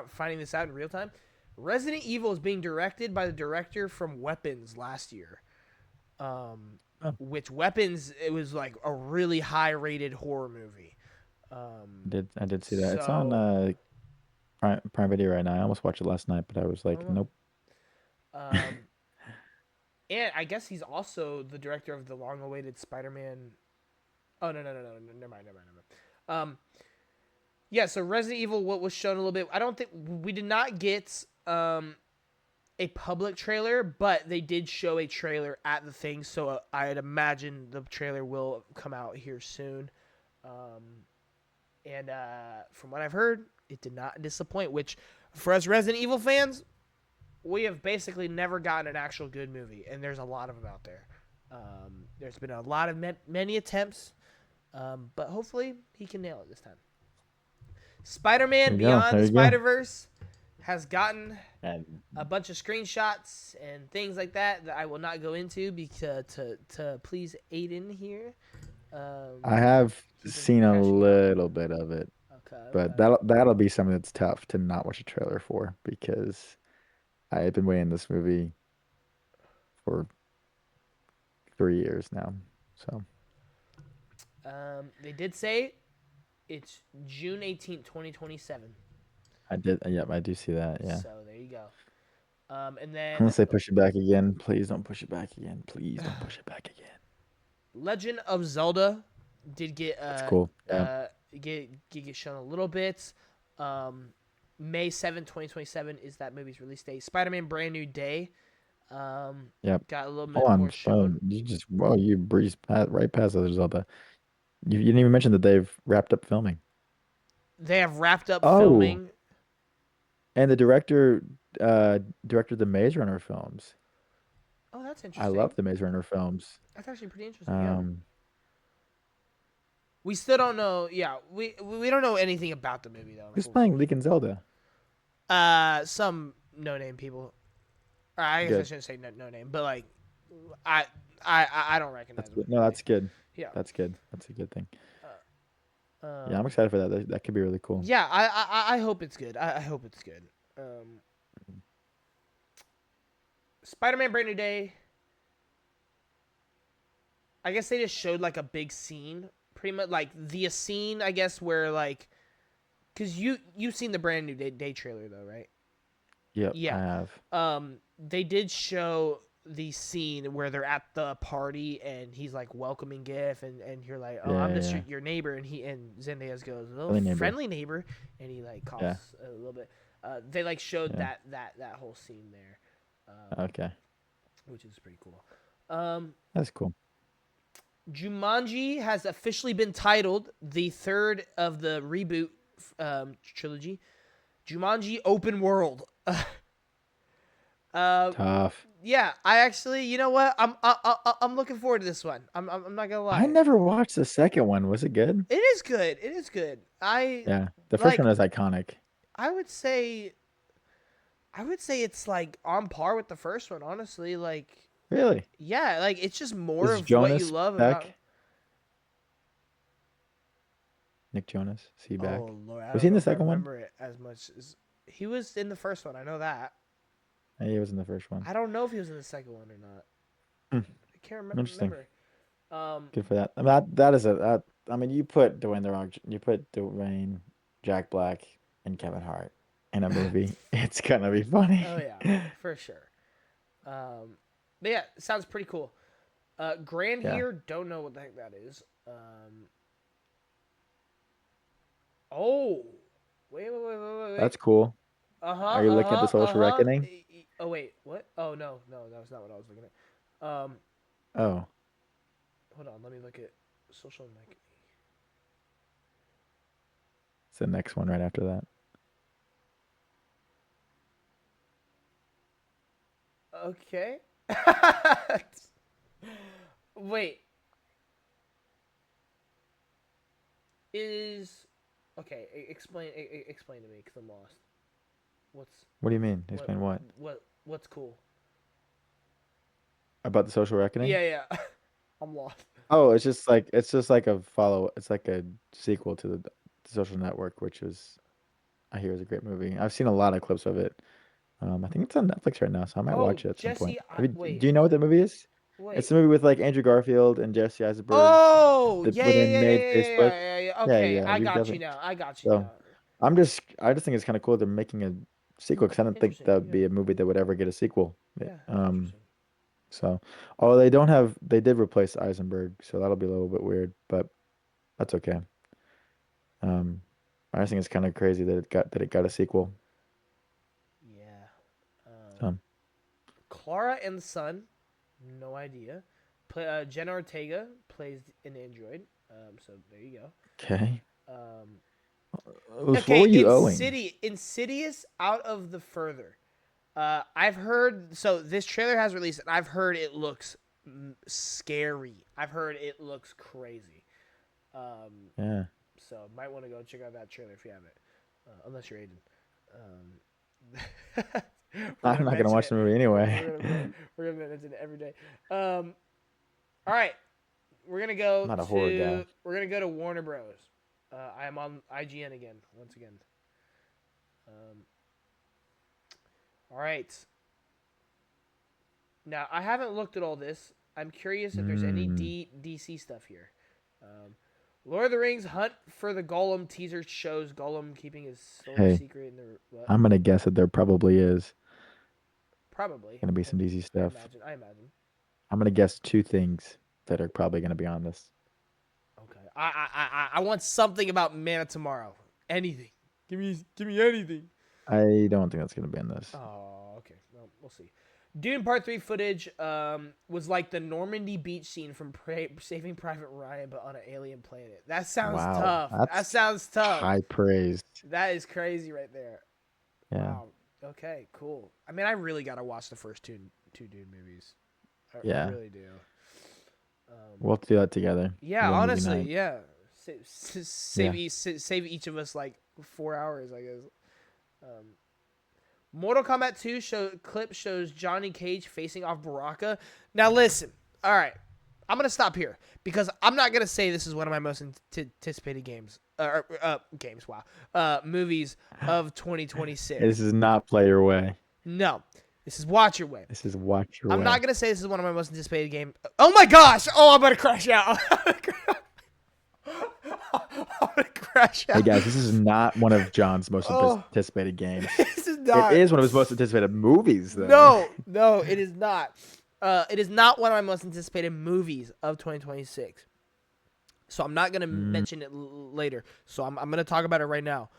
finding this out in real time. Resident Evil is being directed by the director from Weapons last year. Um, Oh, which Weapons it was like a really high rated horror movie. I did see that. It's on So Prime Video right now. I almost watched it last night, but I was oh like, well. nope. Um, and I guess he's also the director of the long awaited Spider Man. Oh no, never mind. Yeah, so Resident Evil, what was shown a little bit. I don't think we did not get a public trailer, but they did show a trailer at the thing, so I'd imagine the trailer will come out here soon. Um, and from what I've heard, it did not disappoint. Which, for us Resident Evil fans, we have basically never gotten an actual good movie, and there's a lot of them out there. There's been a lot of many attempts, but hopefully he can nail it this time. There Spider-Man you go. Beyond There the you go. Spider-Verse has gotten And a bunch of screenshots and things like that I will not go into because to please Aiden here. I Keep have keep him from seen a crashing out. little bit of it, Okay, but okay. that'll be something that's tough to not watch a trailer for because I've been waiting this movie for 3 years now. So They did say it's June 18th, 2027. I did, yeah, I do see that. Yeah. So there you go. And then Unless they push it back again, please don't push it back again. Please don't push it back again. Legend of Zelda did get That's cool. Yeah. get shown a little bit. Um, May 7th, 2027 is that movie's release date. Spider-Man Brand New Day Yep. got a little Hold bit on. more shown. You breezed right past those Zelda. You didn't even mention that they've wrapped up filming. They have wrapped up Oh, filming. and the director directed the Maze Runner films. Oh, that's I interesting. love the Maze Runner films. That's actually pretty interesting. Yeah. Um, We still don't know. Yeah, we don't know anything about the movie though. who's playing Link and Zelda? Some no name people. Or I guess I Good. shouldn't say no name, but like, I I don't recognize them. No, Really. that's good. Yeah. That's good. That's a good thing. Yeah, I'm Um. excited for that. That could be really cool. Yeah, I hope it's good. I hope it's good. Um. Spider-Man Brand New Day. I guess they just showed like a big scene, pretty much like the scene. I guess where like, cause you've seen the Brand New Day trailer though, right? Yep, I Yeah. have. They did show the scene where they're at the party and he's like welcoming Giff and you're like, oh, Yeah, I'm yeah, just yeah. your neighbor, and Zendaya goes, oh, Friendly neighbor. friendly neighbor, and he like Yeah, coughs a little bit. They like showed yeah. that whole scene there, Okay, which is pretty cool. Um, that's cool. Jumanji has officially been titled the third of the reboot trilogy, Jumanji Open World. Uh, Tough. yeah, I actually, you know what? I'm looking forward to this one. I'm not gonna I lie. never watched the second one. Was it good? It is good. It is good. Yeah. The first one Like. is iconic. I would say. I would say it's like on par with the first one. Honestly, like Really? yeah, like it's just more Is of what you Jonas love about. back? Nick Jonas? Is he Oh back? Lord, I Was he don't in know the if I second one? remember it as much as he was in the first one. I know that. Yeah, he was in the first one. I don't know if he was in the second one or not. Hmm, I can't interesting. remember. Um, Good for that. I mean, that is a that. I mean, you put Dwayne, Jack Black, and Kevin Hart in a movie. It's gonna be funny. oh yeah, for sure. Um, but yeah, sounds pretty cool. Grand Yeah, here, don't know what the heck that is. Oh, wait. that's cool. Uh huh. Are you looking at the Social Reckoning? Oh wait, what? Oh no, that was not what I was looking at. Oh, Hold on, let me look at social media. it's the next one right after that. Okay. Wait, is okay? Explain to me, cause I'm lost. What's What do you mean? what Explain what? what's cool? About the Social Reckoning? Yeah. I'm lost. Oh, it's just like a follow. It's like a sequel to the Social Network, which is I hear is a great movie. I've seen a lot of clips of it. I think it's on Netflix right now, so I might Oh, watch it at some point. Jesse. Do you know what that movie is? It's Wait. the movie with like Andrew Garfield and Jesse Eisenberg Oh, yeah, when yeah, they yeah, yeah, made yeah, Facebook. yeah, yeah, yeah. Yeah, Okay, yeah, I you got you definitely. now. I got you So now. I just think it's kind of cool they're making a sequel because I don't think Interesting. that would Yeah, be a movie that would ever get a sequel. yeah. Um, Interesting. so although they did replace Eisenberg, so that'll be a little bit weird, but that's okay. Um, I just think it's kind of crazy that it got a sequel. Yeah. So Clara and the Sun. No idea. Jenna Ortega plays an android. So there you go. okay, Um, what okay, were you owing? Insidious Out of the Further. I've heard so this trailer has released, and I've heard it looks scary. I've heard it looks crazy. Um, Yeah, so might want to go check out that trailer if you haven't, unless you're Aiden. Um, we're I'm gonna not gonna mention watch it. the movie anyway. We're gonna mention it every day. All right, we're gonna go I'm not a horror to guy. Warner Bros. I am on IGN again, once again. Um, all right. Now I haven't looked at all this. I'm curious if there's any Mm, DC stuff here. Um, Lord of the Rings: Hunt for the Golem teaser shows Gollum keeping his story hey, secret in the what? I'm gonna guess that there probably is Probably. gonna be some DC I stuff. imagine. I imagine. I'm gonna guess two things that are probably gonna be on this. Okay. I want something about Man of Tomorrow. Anything. Give me anything. I don't think that's gonna be on this. Oh, okay. Well, we'll see. Dune Part 3 footage was like the Normandy beach scene from Saving Private Ryan, but on an alien planet. That sounds Wow, tough. That that's sounds tough. high praise. That is crazy right there. Yeah, Wow. Okay, cool. I mean, I really got to watch the first two Dune movies. I yeah. really do. We'll have to do that together. Yeah, Little movie honestly, night. yeah. Yeah. Save each of us like 4 hours, I guess. Um, Mortal Kombat 2 clip shows Johnny Cage facing off Baraka. Now listen, all right, I'm gonna stop here because I'm not gonna say this is one of my most anticipated games. Games, wow. Movies of This 2026. is not play your way. No, this is Watch Your Way. This is watch your I'm not way. gonna say this is one of my most anticipated games. Oh my gosh! Oh, I'm gonna crash out. I'm gonna crash Hey out. guys, this is not one of John's most Oh, anticipated games. this is It not. is one of his most anticipated movies, though. No, it is not. It is not one of my most anticipated movies of 2026. So I'm not gonna Mm, mention it later. So I'm gonna talk about it right now.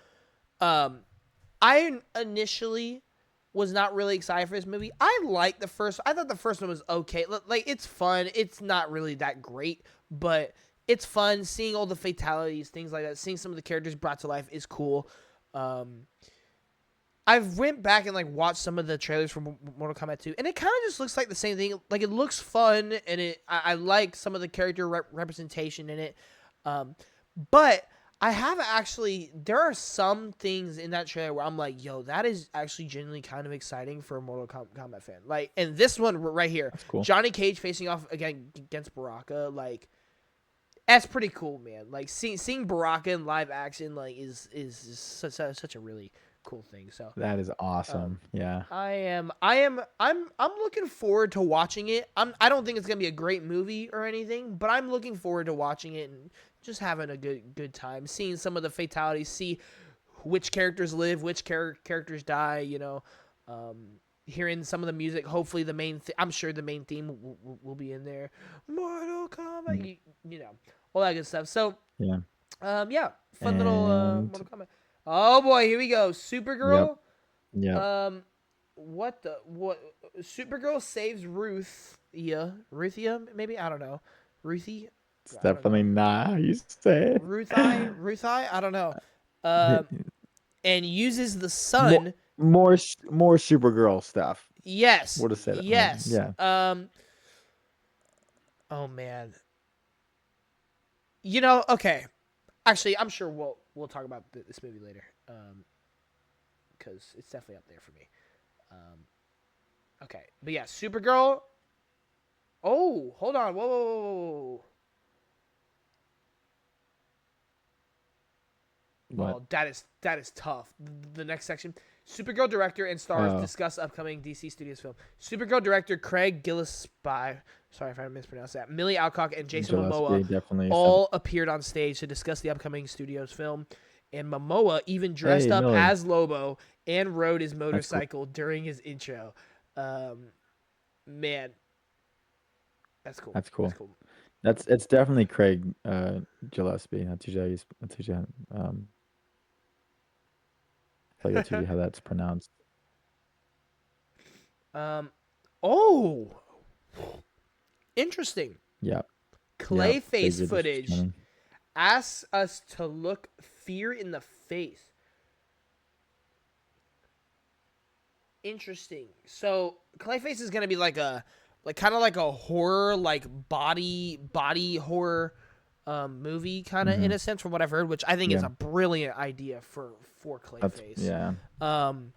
I initially was not really excited for this movie. I liked the first. I thought the first one was okay. Like it's fun. It's not really that great, but it's fun. Seeing all the fatalities, things like that. Seeing some of the characters brought to life is cool. Um, I've went back and like watched some of the trailers for Mortal Kombat 2, and it kind of just looks like the same thing. Like it looks fun, and I like some of the character representation in it. But I have actually there are some things in that trailer where I'm like, yo, that is actually genuinely kind of exciting for a Mortal Kombat fan. Like, and this one right here, That's cool. Johnny Cage facing off against Baraka, like that's pretty cool, man. Like seeing Baraka in live action, like is such a really cool thing. So That is um, awesome. Yeah. I'm looking forward to watching it. I don't think it's gonna be a great movie or anything, but I'm looking forward to watching it and just having a good time, seeing some of the fatalities, see which characters live, which characters die. Hearing some of the music. Hopefully, I'm sure the main theme will be in there. Mortal Kombat, Mm. you know, all that good stuff. So, Yeah. yeah, fun little And Mortal Kombat. Oh boy, here we go. yep. Supergirl. Yep. What? Supergirl saves Ruth. Yeah, Ruthia, maybe I don't know. Ruthie, It's I don't know. definitely not how you say Ruthie, I don't know. it. And uses the more sun. more Supergirl stuff. Yes, Would have said yes. yeah. Oh man. Okay. Actually, I'm sure we'll talk about this movie later. Because it's definitely up there for me. Okay, but yeah, Supergirl. Oh, hold on. Whoa. What? Oh, that is tough. The next section. Supergirl director and stars Oh, discuss upcoming DC Studios film. Supergirl director Craig Gillespie, sorry if I mispronounced that, Millie Alcock, and Jason Momoa Gillespie definitely some. all appeared on stage to discuss the upcoming Studios film. And Momoa even dressed Hey, up Millie. as Lobo and rode his That's cool. motorcycle during his intro. Man, that's cool. That's That's cool. cool. It's definitely Craig Gillespie. That's usually I feel like that's usually how that's pronounced. um, oh, interesting. Yep. Yep. Clayface Figured this was footage coming. asks us to look fear in the face. Interesting. So Clayface is gonna be like kind of like a horror, like body horror movie kind of in Mm-hmm. a sense from what I've heard, which I think is Yeah. a brilliant idea for That's Clayface. yeah. Um,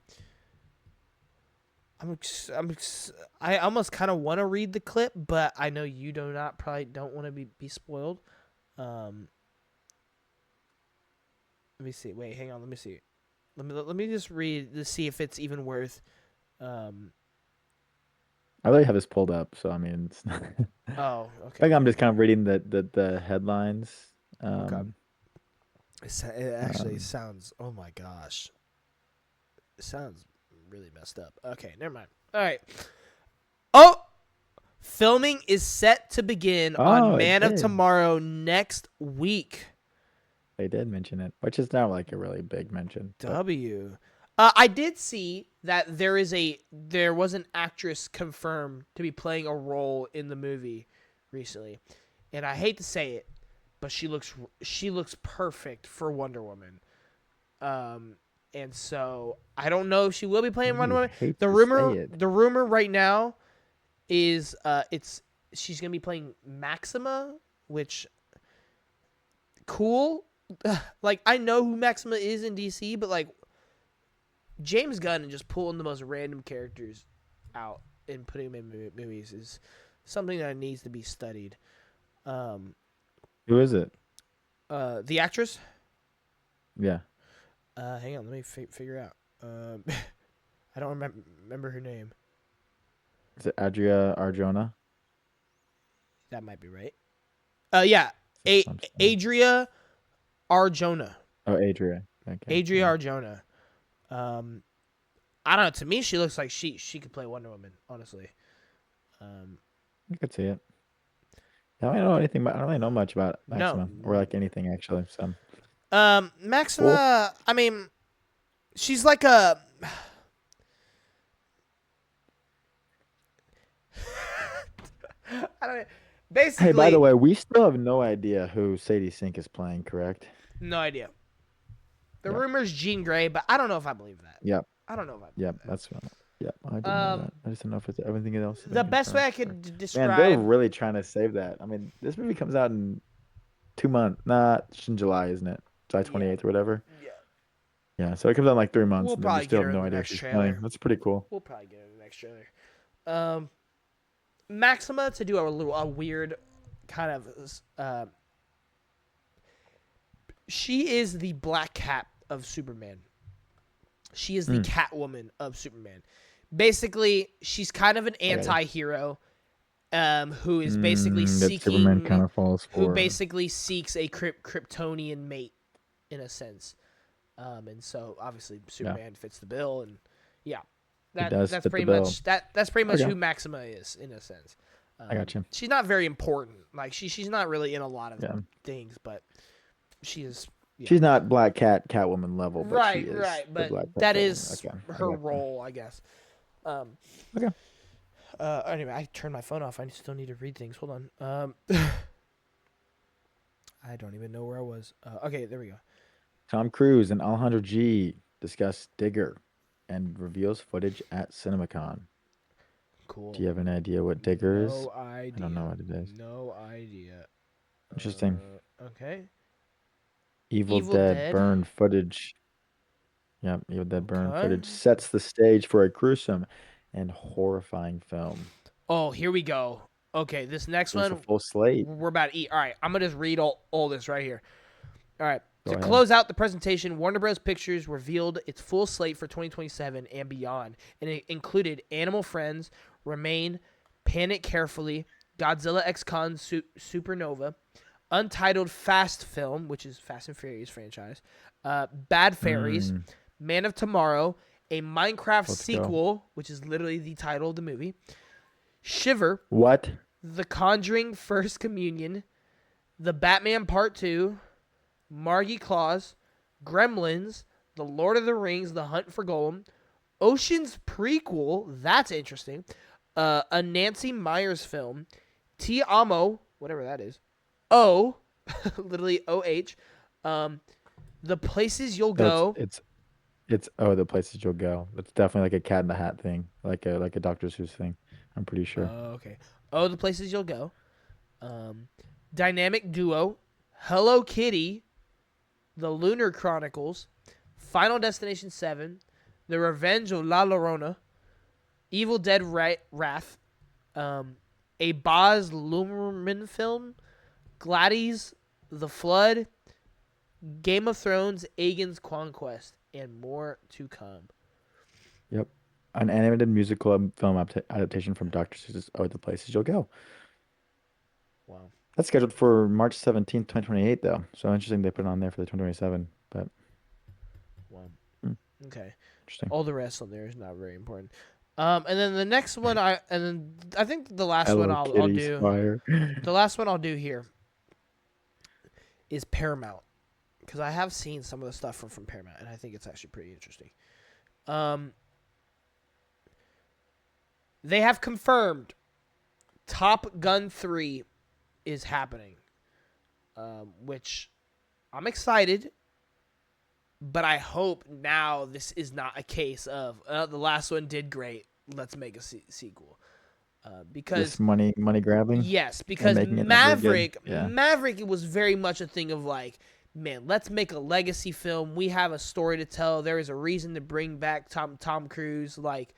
I almost kind of want to read the clip, but I know you probably don't want to be spoiled. Um, let me see. Wait, hang on. Let me see. Let me just read to see if it's even worth. Um, I really have this pulled up, so I mean, it's not. oh, I okay. think I'm just kind of reading the headlines. Okay. Um, It actually um, sounds. Oh my gosh. It sounds really messed up. Okay, never mind. All right. Oh, filming is set to begin on oh, it Man of did. Tomorrow next week. They did mention it, which is not like a really big mention, but W. I did see that there was an actress confirmed to be playing a role in the movie recently, and I hate to say it, but she looks perfect for Wonder Woman. And so I don't know if she will be playing Wonder you Woman. hate The to say rumor it. the rumor right now is she's gonna be playing Maxima, which cool. Like I know who Maxima is in DC, but like James Gunn and just pulling the most random characters out and putting them in movies is something that needs to be studied. Um, Who is it? the actress. Yeah. Hang on, let me figure out. I don't remember her name. Is it Adria Arjona? That might be right. Yeah, That's what I'm saying. Adria Arjona. Oh, Adria. Okay. Adria Yeah. Arjona. Um, I don't know. To me, she looks like she could play Wonder Woman. Honestly. Um, I could see it. I don't know anything about. I don't really know much about no. Maxima or like anything actually. So cool. Maxima. I mean, she's like a. I don't. Hey, by the Basically, way, we still have no idea who Sadie Sink is playing, correct? no idea. The Yep. rumor's Jean Grey, but I don't know if I believe that. Yep. I don't know if I Yep, believe that's what. Yep, I that. did know that. I just don't know if it's everything else has The been best way confirmed. I But man, they're describe, really trying to save that. I mean, this movie comes out in 2 months. Nah, it's in July, isn't it? July yeah, 28th or whatever. yeah, Yeah, so it comes out in like 3 months, we'll and then we probably still get have her in no the idea if next she's playing. trailer. That's pretty cool. We'll probably get her in the next trailer. Um, Maxima to do a weird kind of. She is the Black Cat of Superman. She is the Mm, Catwoman of Superman. Basically, she's kind of an I got you. anti-hero, who is basically That Superman seeking, kind of falls who for. basically seeks a Kryptonian mate, in a sense. And so obviously Yeah, Superman fits the bill, and yeah, he does that's fit the pretty bill. much that's pretty much Okay, who Maxima is, in a sense. I got you. She's not very important. Like she's not really in a lot of Yeah, things, but she is. Yeah. she's not Black Cat Catwoman level, but she Right, is right, the but Black Cat that Catwoman. is Okay, I her got you. role, I guess. Um, Okay. Anyway, I turned my phone off. I still need to read things. Hold on. I don't even know where I was. Okay, there we go. Tom Cruise and Alejandro G discuss Digger and reveals footage at Cinemacon. Do Cool. you have an idea what Digger is? No I don't idea. know what it is. No idea. Interesting. Okay. Evil Evil Dead Dead. burn footage. Yep, Evil Dead burn Okay. footage sets the stage for a gruesome and horrifying film. Oh, here we go. Okay, this next Release a one full slate. we're about to eat. All right, I'm gonna just read all this right here. All right. Go To ahead. close out the presentation, Warner Bros. Pictures revealed its full slate for 2027 and beyond, and it included Animal Friends, Remain, Panic Carefully, Godzilla X Con Supernova, Untitled Fast Film, which is Fast and Furious franchise, Bad Fairies, Mm, Man of Tomorrow, a Minecraft let's go. sequel, which is literally the title of the movie, Shiver, What? The Conjuring First Communion, The Batman Part 2, Margie Claus, Gremlins, The Lord of the Rings, The Hunt for Golem, Ocean's prequel, that's interesting, a Nancy Myers film, Ti Amo, whatever that is, O, literally OH, um, The Places You'll So it's Go, it's it's oh the places you'll go. It's definitely like a Cat in the Hat thing, like a Dr. Seuss thing. I'm pretty sure. okay, Oh, The Places You'll Go, Dynamic Duo, Hello Kitty, The Lunar Chronicles, Final Destination 7, The Revenge of La Llorona, Evil Dead Wrath, a Baz Luhrmann film, Gladys, The Flood, Game of Thrones, Aegon's Conquest, and more to come. Yep. An animated musical film adaptation from Dr. Seuss's Oh the Places You'll Go. Wow. That's scheduled for March 17th, 2028, though. So interesting they put it on there for the 2027. But Wow. hmm, Okay. interesting. All the rest on there is not very important. And then the next one I think the last one Hello I'll Kitty do Squire. the last one I'll do here is Paramount, because I have seen some of the stuff from Paramount, and I think it's actually pretty interesting. Um, they have confirmed Top Gun 3 is happening, which I'm excited, but I hope now this is not a case of the last one did great, let's make a sequel. Just Because money grabbing yes, and because making it never again. Yeah. Maverick, it was very much a thing of like, man, let's make a legacy film. We have a story to tell. There is a reason to bring back Tom Cruise, like,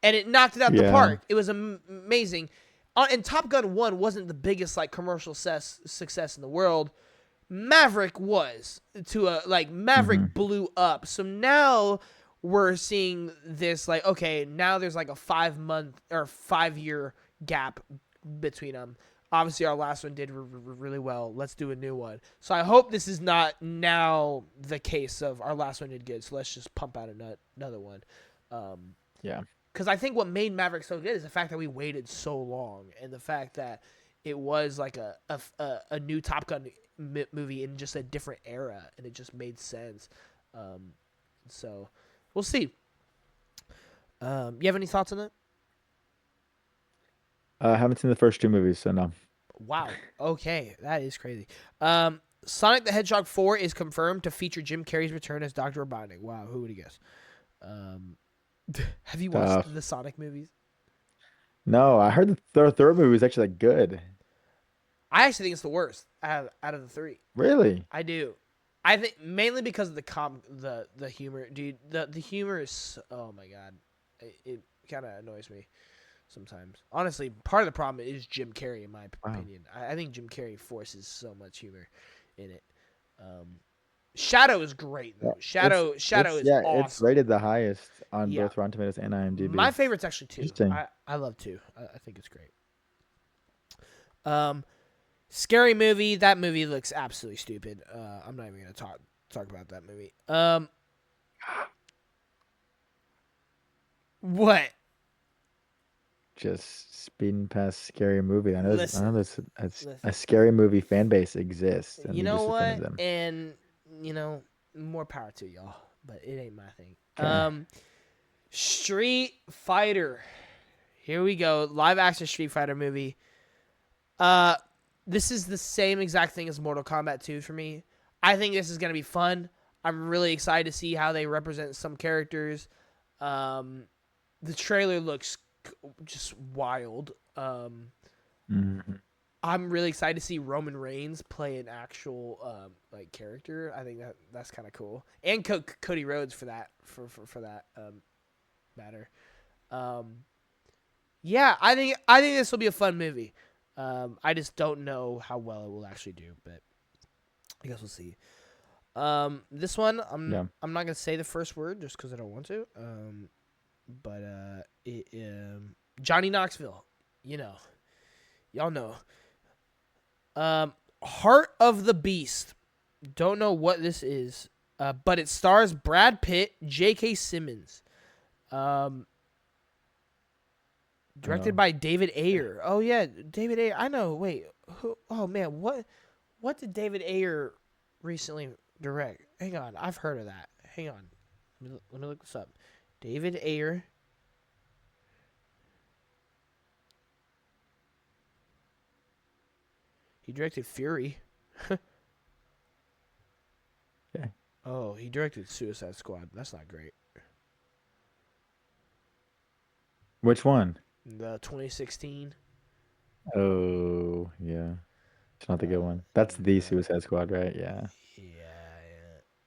and it knocked it out the Yeah. park. It was amazing. And Top Gun 1 wasn't the biggest like commercial success in the world. Maverick was to a like Hmm. Maverick blew up. So now we're seeing this like, okay, now there's like a 5 month or 5 year gap between them. Obviously, our last one did really well. Let's do a new one. So I hope this is not now the case of our last one did good. So let's just pump out another one. Um, Yeah. because I think what made Maverick so good is the fact that we waited so long, and the fact that it was like a new Top Gun movie in just a different era, and it just made sense. So we'll see. You have any thoughts on that? I haven't seen the first two movies, so no. Wow. Okay, that is crazy. Sonic the Hedgehog 4 is confirmed to feature Jim Carrey's return as Dr. Robotnik. Wow, who would have guessed? Um, have you watched Tough. the Sonic movies? No, I heard the third movie was actually like good. I actually think it's the worst out of the three. Really? I do. I think mainly because of the humor, dude. The humor is, oh my god, it kind of annoys me sometimes. Honestly, part of the problem is Jim Carrey, in my Wow. opinion. I think Jim Carrey forces so much humor in it. Um, Shadow is great Yeah, though. Shadow is it's awesome. rated the highest on Yeah, both Rotten Tomatoes and my IMDb. favorite's actually two. Interesting. I love two. I think it's great. Um, Scary movie. That movie looks absolutely stupid. I'm not even gonna talk about that movie. What? Just speeding past scary movie. I Listen, know there's a listen. scary movie fan base exists, and You you know just offended what? them. And you know, more power to y'all, but it ain't my thing. Okay. Street Fighter. Here we go. Live action Street Fighter movie. Uh, this is the same exact thing as Mortal Kombat 2 for me. I think this is gonna be fun. I'm really excited to see how they represent some characters. Um, the trailer looks just wild. Mhm. I'm really excited to see Roman Reigns play an actual like character. I think that's kind of cool, and Cody Rhodes for that for that matter. Um, yeah, I think this will be a fun movie. I just don't know how well it will actually do, but I guess we'll see. This one Yeah. I'm not gonna say the first word just because I don't want to. But Johnny Knoxville, you know, y'all know. Heart of the Beast. Don't know what this is, but it stars Brad Pitt, J.K. Simmons. Um, directed Oh. by David Ayer. Oh yeah, David Ayer. I know. Wait, who? Oh man, what did David Ayer recently direct? Hang on, I've heard of that. Hang on, let me look this up. David Ayer. He directed Fury. Okay. Oh, he directed Suicide Squad. That's not great. Which one? The 2016. Oh, yeah. It's not the good one. That's the No. Suicide Squad, right? Yeah. Yeah.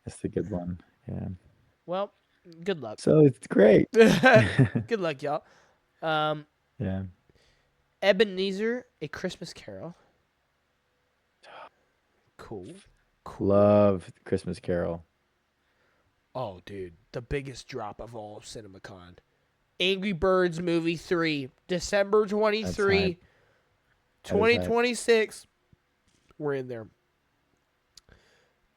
That's the good one. Yeah. Well, good luck. So it's great. Good luck, y'all. Um, Yeah. Ebenezer, A Christmas Carol. Cool. Cool. Love Christmas Carol. Oh, dude, the biggest drop of all of Cinemacon. Angry Birds Movie 3, December That's hype. 23, That is hype. 2026. We're in there.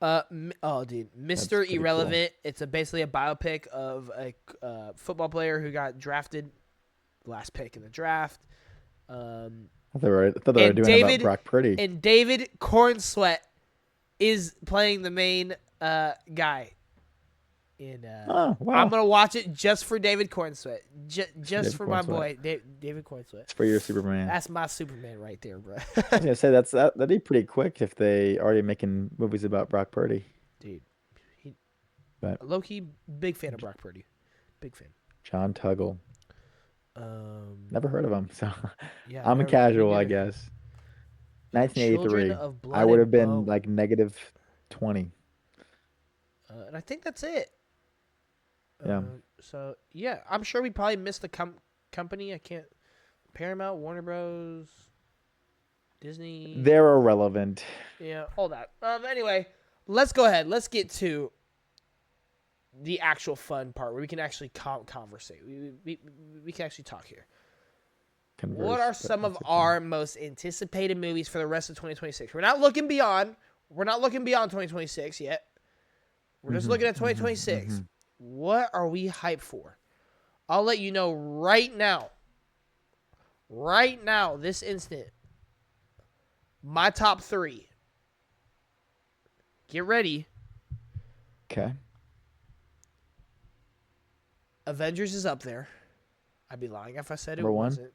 Oh, dude, That's Mr. pretty cool. Irrelevant. It's basically a biopic of a football player who got drafted, last pick in the draft. I thought they were And doing about David Brock Purdy. and David Cornsweet is playing the main guy. And Oh, I'm wow. gonna watch it just for David Cornsweet, just David for my Cornsweet. boy David Cornsweet. It's for your Superman. That's my Superman right there, bro. I was gonna say that'd be pretty quick if they already making movies about Brock Purdy. Dude, he But low key big fan of Brock Purdy, big fan. John Tuggle. Um, Never heard of him, so yeah, I'm a never me casual, I neither. guess. Children 1983. of I Blood would have and been Bone, like negative 20. and I think that's it. Yeah. So yeah, I'm sure we probably missed the company. I can't. Paramount, Warner Bros, Disney. They're irrelevant. Yeah, all that. Anyway, let's go ahead. Let's get to the actual fun part where we can actually conversate. We can actually talk here. What Converse, are but some of that's okay. our most anticipated movies for the rest of 2026? We're not looking beyond. We're not looking beyond 2026 yet. We're just looking at 2026. What are we hyped for? I'll let you know right now. Right now, this instant. My top 3. Get ready. Okay. Avengers is up there. I'd be lying if I said it Number one. wasn't.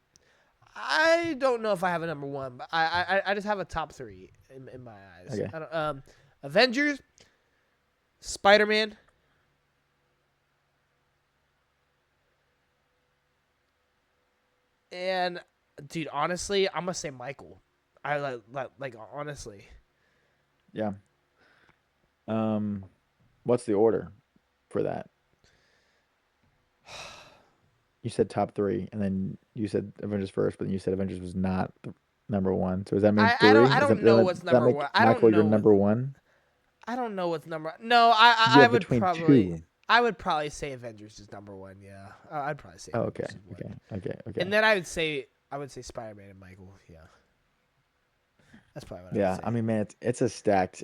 I don't know if I have a number 1, but I just have a top 3 in my eyes. Okay. I don't, Avengers, Spider-Man, And dude, honestly, I'm gonna say Michael. I like honestly. Yeah. What's the order for that? You said top three, and then you said Avengers first, but then you said Avengers was not the number one. So does that mean three? I Is don't that know does what's that number make one. Michael your number one? I don't know what's number. No, You I have would between probably two. say Avengers is number one. Yeah, I'd probably say Oh, okay, Avengers is one, okay, okay, and okay. then I would say Spider Man and Michael. Yeah, that's probably what I would Yeah, I say. mean, man, it's a stacked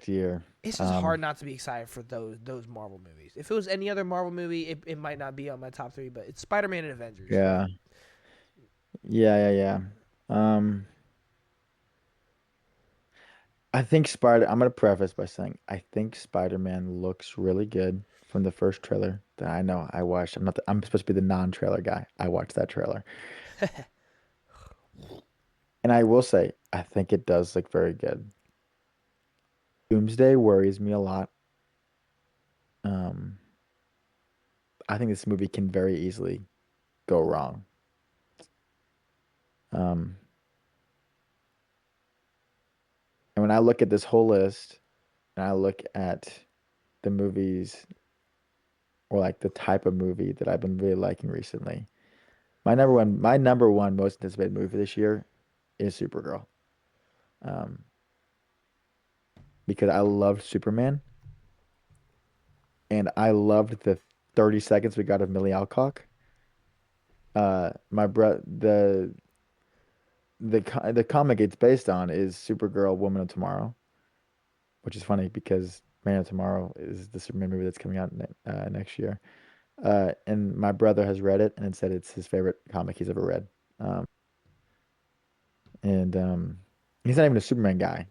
year. It's just Um, hard not to be excited for those Marvel movies. If it was any other Marvel movie, it might not be on my top three, but it's Spider Man and Avengers. yeah, yeah, yeah, yeah. Um, I think Spider. I'm gonna preface by saying I think Spider-Man looks really good from the first trailer that I know I watched. I'm supposed to be the non-trailer guy. I watched that trailer, and I will say I think it does look very good. Doomsday worries me a lot. Um, I think this movie can very easily go wrong. Um, and when I look at this whole list and I look at the movies or like the type of movie that I've been really liking recently, my number one most anticipated movie this year is Supergirl. Um, because I loved Superman and I loved the 30 seconds we got of Millie Alcock. My bro the comic it's based on is Supergirl, Woman of Tomorrow, which is funny because Man of Tomorrow is the Superman movie that's coming out next year. And my brother has read it and said it's his favorite comic he's ever read. Um, and he's not even a Superman guy,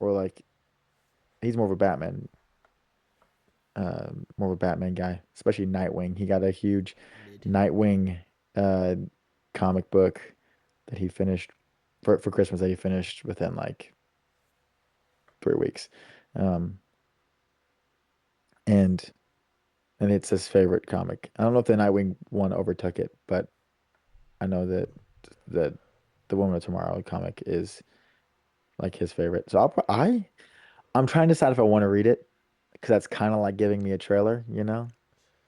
or like he's more of a Batman guy, especially Nightwing. He got a huge Mid. Nightwing uh, comic book that he finished for Christmas that he finished within like 3 weeks. Um, and and it's his favorite comic. I don't know if the Nightwing one overtook it, but I know that the Woman of Tomorrow comic is like his favorite. So I'm trying to decide if I want to read it because that's kind of like giving me a trailer, you know?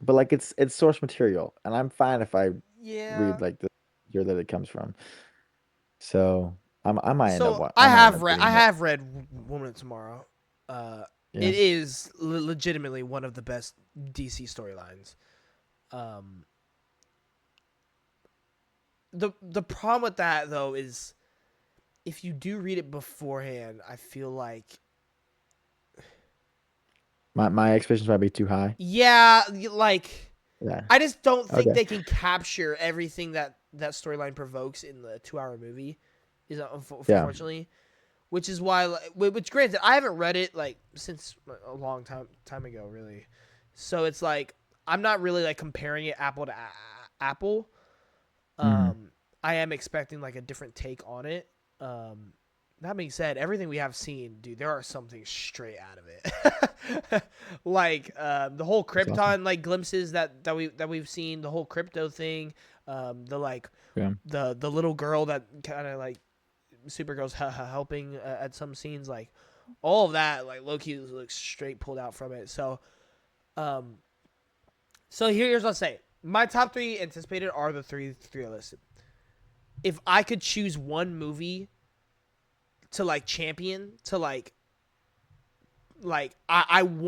But like it's source material, and I'm fine if I Yeah. read like the year that it comes from. So I might end up So I might end up I reading it. have read Woman of Tomorrow. Uh, Yeah. it is legitimately one of the best DC storylines. Um, the problem with that though is if you do read it beforehand, I feel like My expectations might be too high. yeah, like Yeah. I just don't think Okay. they can capture everything that storyline provokes in the 2 hour movie. Is Yeah. unfortunately, which is why, which granted, I haven't read it like since a long time ago, really. So it's like I'm not really like comparing it apple to apple. Hmm. Um, I am expecting like a different take on it. That being said, everything we have seen, dude, there are some things straight out of it. Like the whole That's awesome. Krypton like glimpses that we've seen, the whole crypto thing, the like Yeah. the little girl that kind of like Supergirl's helping at some scenes, like all of that, like Loki looks straight pulled out from it. Um, so here's what I'll say: my top three anticipated are the three I listed. If I could choose one movie to like champion, to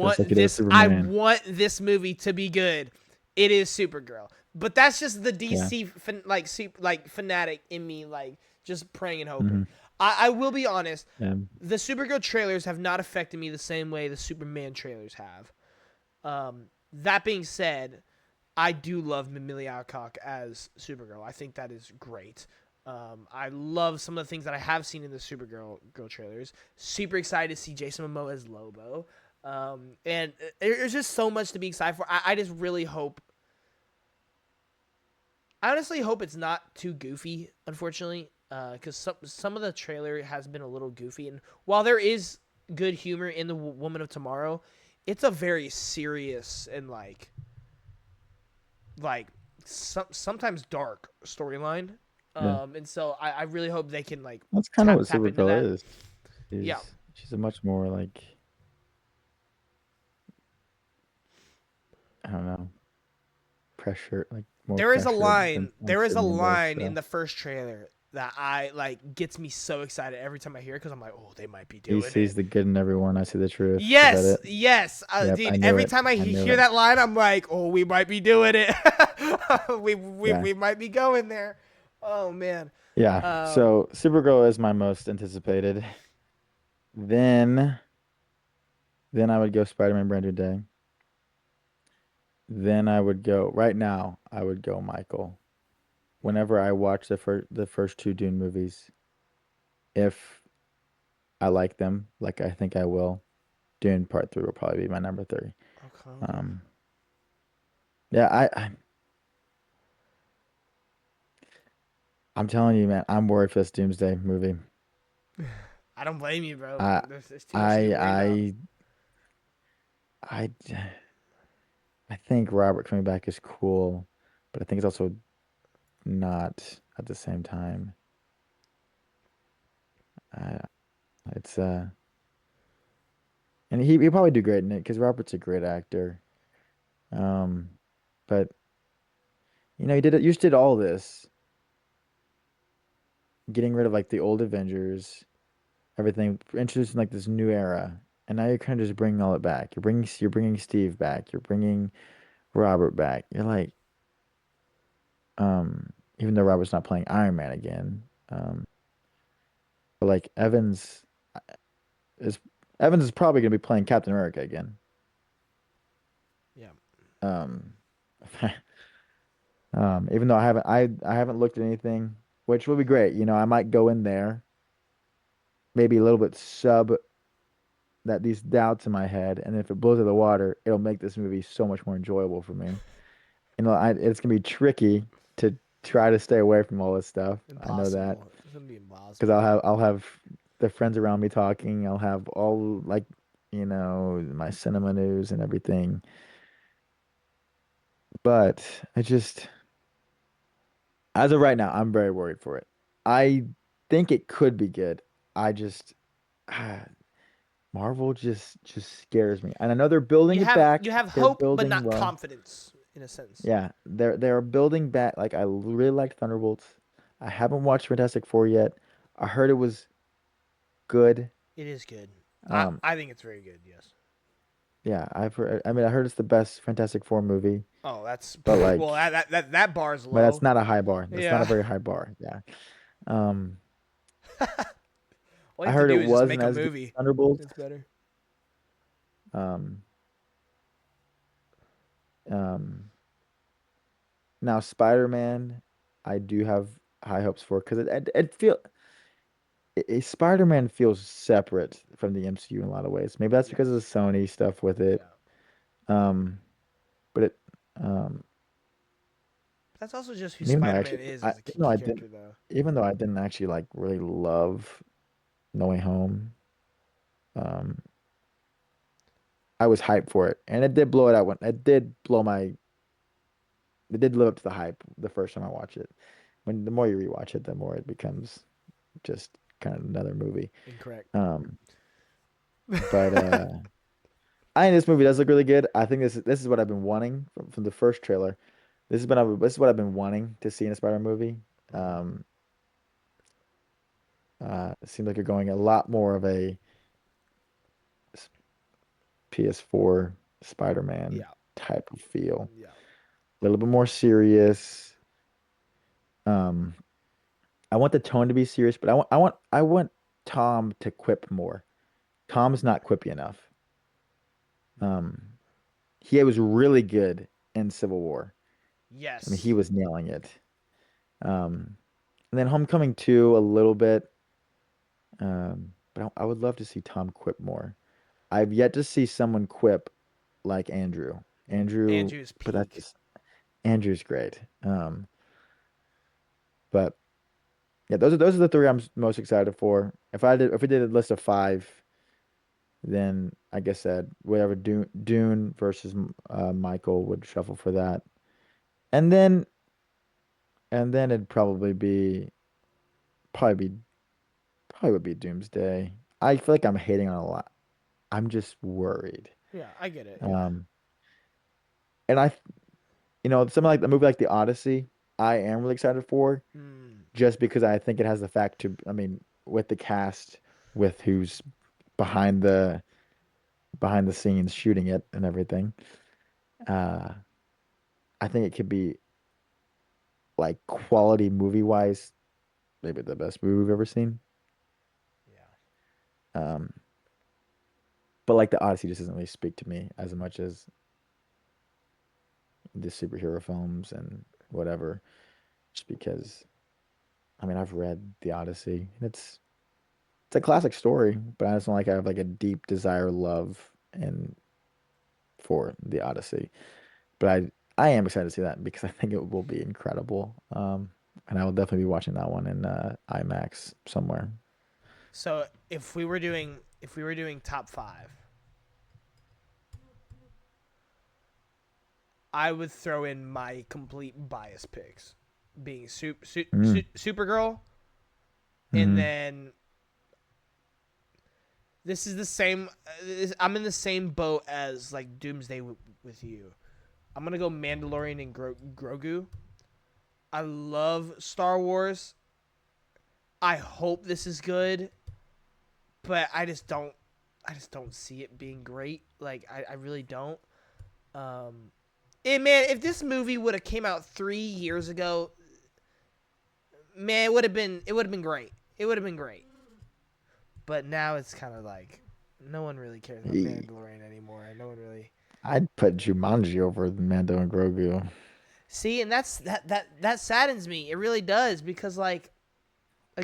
Just like it is I Superman. want this movie to be good, it is Supergirl. But that's just the Yeah. DC fanatic in me, like just praying and hoping. Hmm. I will be honest. Yeah. The Supergirl trailers have not affected me the same way the Superman trailers have. That being said, I do love Millie Alcock as Supergirl. I think that is great. I love some of the things that I have seen in the Supergirl trailers. Super excited to see Jason Momoa as Lobo. And there's just so much to be excited for. I just really hope. I honestly hope it's not too goofy, unfortunately, because some of the trailer has been a little goofy. And while there is good humor in the Woman of Tomorrow, it's a very serious and like sometimes dark storyline. Yeah. And so I really hope they can like That's kind of tap what tap into that. Supergirl is. Yeah, She's a much more like, I don't know, pressure, like more there is a pressured than line. like There is a Superman does. line in So the first trailer that I like gets me so excited every time I hear it because I'm like, oh, they might be he doing sees it. the good in everyone. I see the truth. Is that Yes, it? yes, Yep, I dude. knew Every it. time I I knew hear it. that line, I'm like, oh, we might be doing it. Yeah. We might be going there. Oh man. Yeah. Um, So Supergirl is my most anticipated. Then then I would go Spider-Man Brand New Day. Then I would go right now, I would go Michael. yeah. Whenever I watch the first two Dune movies, if I like them, like I think I will, Dune Part 3 will probably be my number three. Okay. Um yeah, I'm telling you, man, I'm worried for this Doomsday movie. I don't blame you, bro. I There's too much to get I worried about. I I think Robert coming back is cool, but I think it's also not at the same time. Uh, it's and he probably do great in it because Robert's a great actor. Um, but he did it. You just did all this, getting rid of like the old Avengers, everything, introducing like this new era, and now you're kind of just bringing all it back. You're bringing Steve back. You're bringing Robert back. You're like, even though Robert's not playing Iron Man again, but like is Evans is probably gonna be playing Captain America again. Yeah. Um, even though I haven't looked at anything, which would be great. I might go in there, maybe a little bit sub that these doubts in my head, and if it blows out of the water, it'll make this movie so much more enjoyable for me. It's gonna be tricky to try to stay away from all this stuff. I know that Impossible. It's gonna be because impossible. I'll have the friends around me talking. I'll have all like my cinema news and everything. But I just as of right now, I'm very worried for it. I think it could be good. I just Marvel just scares me. And I know they're building it You back. have They're hope, but building not well. confidence, in a sense. Yeah, they're building back. Like I really liked Thunderbolts. I haven't watched Fantastic Four yet. I heard it was good. It is good. Um, I think it's very good. Yes. yeah, I heard it's the best Fantastic Four movie, Oh, that's but well. like, That bar is but that's low. not a high bar. That's not a Yeah. very high bar. Yeah. Um, All you I have to heard do it is just wasn't make a as good movie. as Thunderbolts. It's better. Um, um, Now Spider-Man, I do have high hopes for because Spider-Man feels separate from the MCU in a lot of ways. Maybe that's because of the Yes. Sony stuff with it. Yeah. Um, but it That's also just who and even though Spider Man is as a character, though. even though I didn't actually like really love No Way Home, um, I was hyped for it, and it did blow it out when it did live up to the hype the first time I watched it. When the more you rewatch it, the more it becomes just kind of another movie. Incorrect. Um, but I think this movie does look really good. I think this is what I've been wanting from the first trailer. This is what I've been wanting to see in a Spider movie. Hmm. Um, it seems like you're going a lot more of a s- PS4 Spider-Man Yeah. type of feel. Yeah. A little bit more serious. Um, I want the tone to be serious, but I want Tom to quip more. Tom's not quippy enough. Um, he was really good in Civil War. I mean, he Yes. was nailing it. Um, and then Homecoming 2 a little bit. But I would love to see Tom quip more. I've yet to see someone quip like Andrew. Yeah. Andrew, Andrew's but that's peak. just Andrew's great. But yeah, those are the three I'm most excited for. If we did a list of five, then I guess that whatever Dune versus Michael would shuffle for that. And then and then it'd probably be probably be probably would be Doomsday. I feel like I'm hating on it a lot. I'm just worried. Yeah, I get it. Yeah. Um, and something like a movie like The Odyssey, I am really excited for, Mm, just because I think it has the fact to, I mean, with the cast, with who's behind the behind the scenes shooting it and everything. Uh, I think it could be like quality movie wise, maybe the best movie we've ever seen. yeah. Um, but like The Odyssey just doesn't really speak to me as much as the superhero films and whatever. Just because, I mean, I've read The Odyssey and it's a classic story, but I just don't like I have like a deep desire, love, and for The Odyssey. But I am excited to see that because I think it will be incredible. And I will definitely be watching that one in IMAX somewhere. So if we were doing top five, I would throw in my complete bias picks, being Mm. Supergirl, and Mm-hmm. then this is the same. I'm in the same boat as like Doomsday with you. I'm gonna go Mandalorian and Grogu. I love Star Wars. I hope this is good, but I just don't. I just don't see it being great. Like I really don't. Um, and man, if this movie would have came out 3 years ago, man, it would have been great. It would have been great. But now it's kind of like no one really cares about Mandalorian anymore. No one really I'd put Jumanji over Mando and Grogu. see, and that saddens me. It really does because like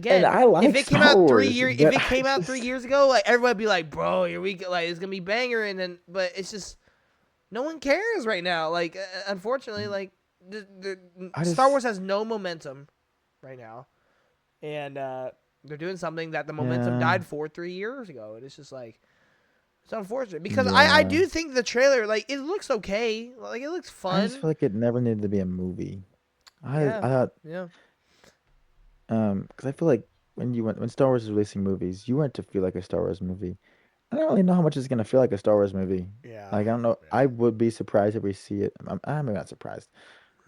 And again, I if like it came Star out three Wars, years, if but it I came out three just, years ago, like everybody'd be like, "Bro, here we go!" Like it's gonna be banger, and then but it's just no one cares right now. Like unfortunately, like I Star Wars just, has no momentum right now, and they're doing something that the momentum yeah, died for 3 years ago, and it's just like it's unfortunate because I yeah. do think the trailer like it looks okay, like it looks I just fun. feel like it never needed to be a movie. Yeah, I thought, yeah, because I feel like when Star Wars is releasing movies, you want it to feel like a Star Wars movie. I don't really know how much it's gonna feel like a Star Wars movie. yeah, Like I don't know. yeah. I would be surprised if we see it. I'm not surprised,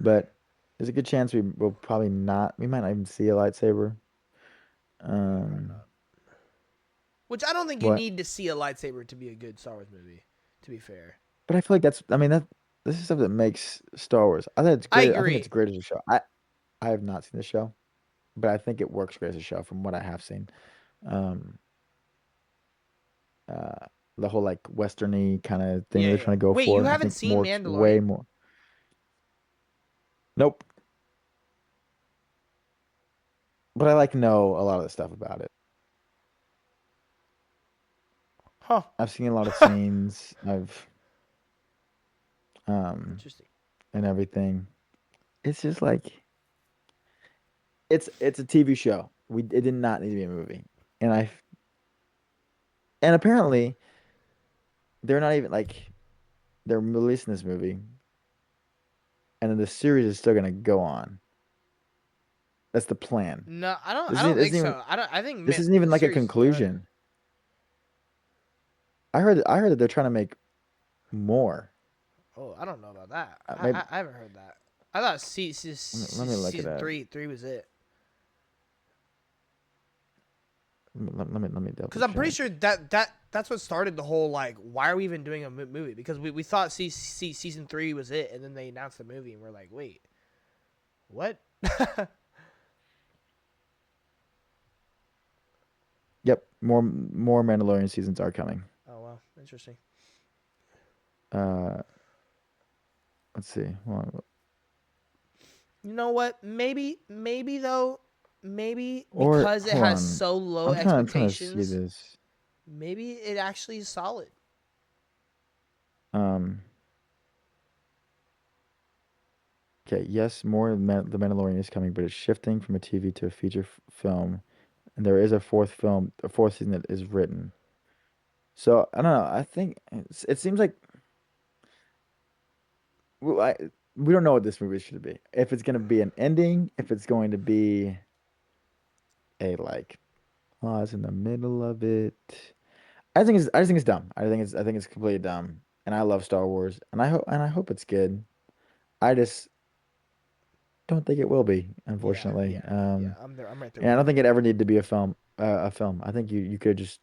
but there's a good chance we will probably not. We might not even see a lightsaber. No, probably Um, not. Which I don't think you what? need to see a lightsaber to be a good Star Wars movie. To be fair, But I feel like that's. I mean that this is stuff that makes Star Wars. I think it's I great. I think it's agree. great as a show. I have not seen the show, but I think it works great as a show from what I have seen. Um, uh, the whole like westerny kind of thing Yeah, they're yeah. trying to go Wait, you for. I haven't think seen works way Mandalorian? more. Nope. But I like know a lot of the stuff about it. Huh. I've seen a lot of scenes. I've um Interesting. and everything. It's just like it's a TV show. It did not need to be a movie. And and apparently they're not even like they're releasing this movie and then the series is still gonna go on. That's the plan. No, I don't. This I don't think isn't even so. I don't. I think this isn't even the like a series is done. conclusion. I heard that they're trying to make more. Oh, I don't know about that. I Maybe I, I haven't heard that. I thought let me look it season up. three was it. Let me double Because I'm pretty check. sure that's what started the whole like why are we even doing a movie? Because we thought season three was it, and then they announced the movie, and we're like, wait, what? Yep, more Mandalorian seasons are coming. Oh wow, interesting. Uh, let's see. Hold on. You know what? Maybe though, maybe Or because it hold has on. so low I'm trying to see expectations, this. maybe it actually is solid. Um, okay, yes, The Mandalorian is coming, but it's shifting from a TV to a feature film, and there is a fourth season that is written. So I don't know. I think it seems like we, I, we don't know what this movie should be. If it's going to be an ending, if it's going to be a like pause in the middle of it. I just think it's dumb. I think it's completely dumb. And I love Star Wars, and I hope it's good. I just don't think it will be, Yeah, unfortunately. yeah, yeah. I'm there. I'm right there And with I don't you. think it ever needed to be a film. A film. I think you could just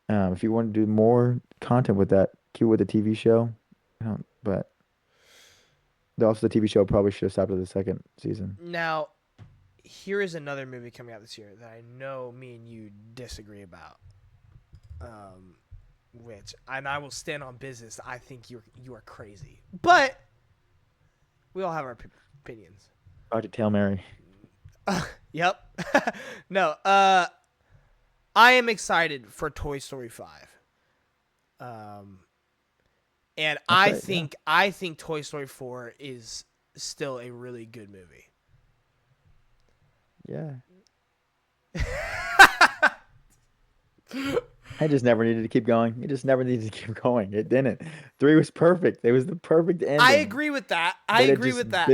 if you want to do more content with that, keep it with the TV show. I don't, but also the TV show probably should have stopped at the second season. Now, here is another movie coming out this year that I know me and you disagree about. Um, which and I will stand on business. I think you are crazy, but we all have our opinions. Project Hail Mary. Yep. No. I am excited for Toy Story 5. Um, and That's right. Yeah. I think Toy Story 4 is still a really good movie. Yeah. I just never needed to keep going. It just never needed to keep going. It didn't. Three was perfect. It was the perfect I ending. agree with that. I But agree with that.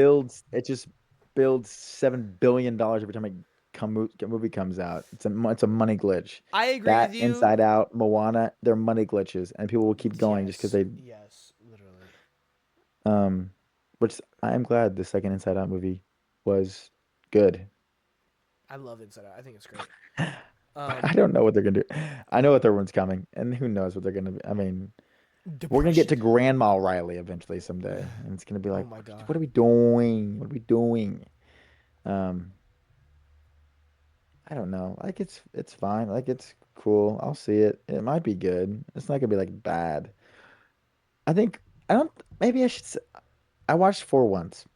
it just builds $7 billion every time a movie comes out. It's a money glitch. I agree with That you. Inside Out, Moana, they're money glitches, and people will keep going just because Yes. they Yes. Literally. um. Which I am glad the second Inside Out movie was good. I love Inside Out. I think it's great. But I don't know what they're gonna do. I know what third one's coming, and who knows what they're gonna be. I mean, we're gonna get to Depression. Grandma Riley eventually someday, and it's gonna be Oh like, my god. what are we doing? What are we doing? Um, I don't know. Like it's fine. Like it's cool. I'll see it. It might be good. It's not gonna be like bad. I think I don't. Maybe I should. I watched four once,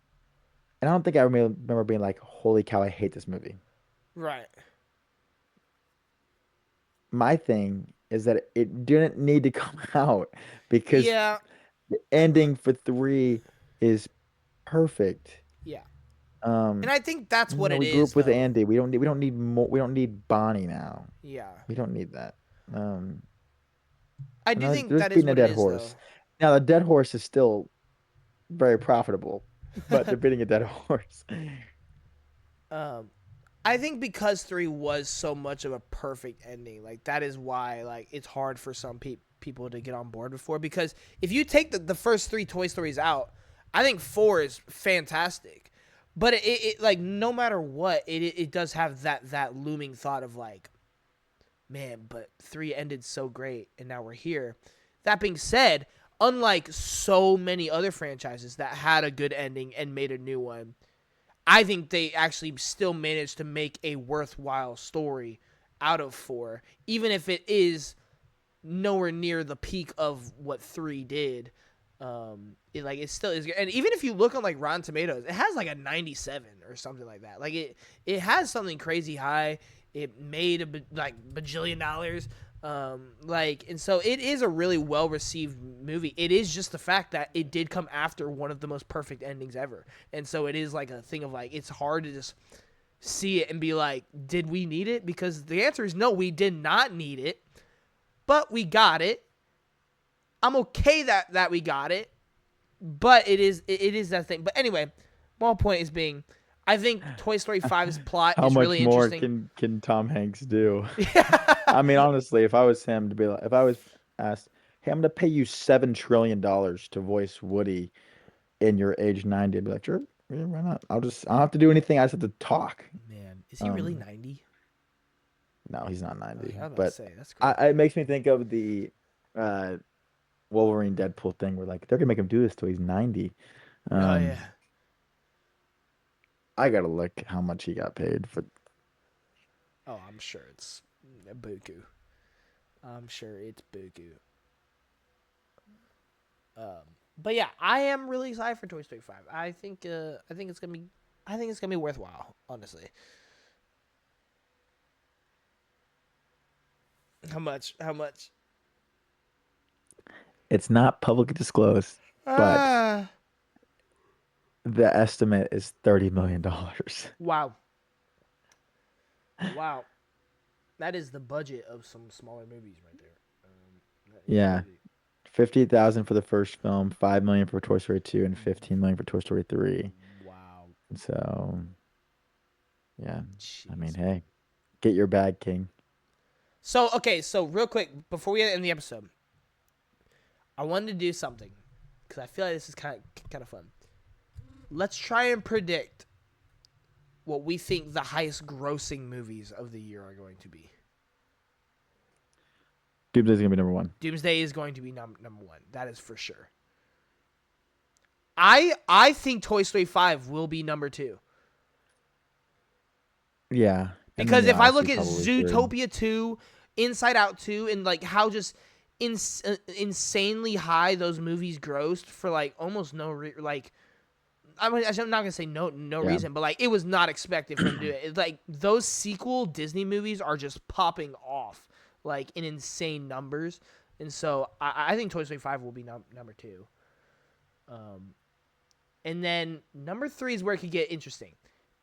and I don't think I remember being like, "Holy cow, I hate this movie." Right. My thing is that it didn't need to come out because Yeah. the ending for three is perfect. Yeah. And Um, I think that's what it we grew is up with though. Andy. We don't need more. We don't need Bonnie now. Yeah. We don't need that. Um, I and do think there's that is beating a what it dead is though. horse. Now the dead horse is still very profitable, but they're beating a dead horse. um I think because 3 was so much of a perfect ending, like that is why like it's hard for some people to get on board with 4 because if you take the first 3 Toy Stories out, I think 4 is fantastic. But it like no matter what, it does have that looming thought of like, man, but 3 ended so great and now we're here. That being said, unlike so many other franchises that had a good ending and made a new one, I think they actually still managed to make a worthwhile story out of 4, even if it is nowhere near the peak of what 3 did. It still is, and even if you look on like Rotten Tomatoes, it has like a 97 or something like that. Like it has something crazy high. It made like bajillion dollars. And so it is a really well received movie. It is just the fact that it did come after one of the most perfect endings ever, and so it is like a thing of like it's hard to just see it and be like, did we need it? Because the answer is no, we did not need it, but we got it. I'm okay that we got it, but it is that thing. But anyway, my whole point is being, I think Toy Story 5's plot How is much really more interesting. can Tom Hanks do? Yeah. I mean, honestly, if I was him to be like, if I was asked, hey, I'm gonna pay you $7 trillion to voice Woody in your age 90, I'd be like, sure, yeah, why not? I don't have to do anything. I just have to talk. Man, is he really Um, 90? no, he's not Okay, 90, I was about to but say that's crazy. it makes me think of the uh Wolverine Deadpool thing where like they're gonna make him do this till he's 90. Oh yeah. Um, I gotta look how much he got paid for. Oh, I'm sure it's buku. I'm sure it's buku. But yeah, I am really excited for Toy Story 5. I think it's gonna be worthwhile. Honestly, how much? How much? It's not publicly disclosed, but Ah, the estimate is $30 million. wow, wow. That is the budget of some smaller movies right there. That is Yeah, crazy. 50,000 for the first film, 5 million for Toy Story 2, and 15 million for Toy Story 3. Wow. So Yeah. I mean, Jeez. hey, get your bag, King. So okay, so real quick before we end the episode, I wanted to do something because I feel like this is kind of fun. Let's try and predict what we think the highest grossing movies of the year are going to be. Doomsday's gonna be number one. Doomsday is going to be number one. That is for sure. I think Toy Story 5 will be number two. Yeah. And then Because the if I Odyssey look at probably third. Zootopia 2, Inside Out 2, and like how just insanely high those movies grossed for like almost no like I'm not gonna say no Yeah. reason, but like it was not expected for them to do it. It's like those sequel Disney movies are just popping off like in insane numbers, and so I think Toy Story 5 will be number two. Um, and then number three is where it could get interesting,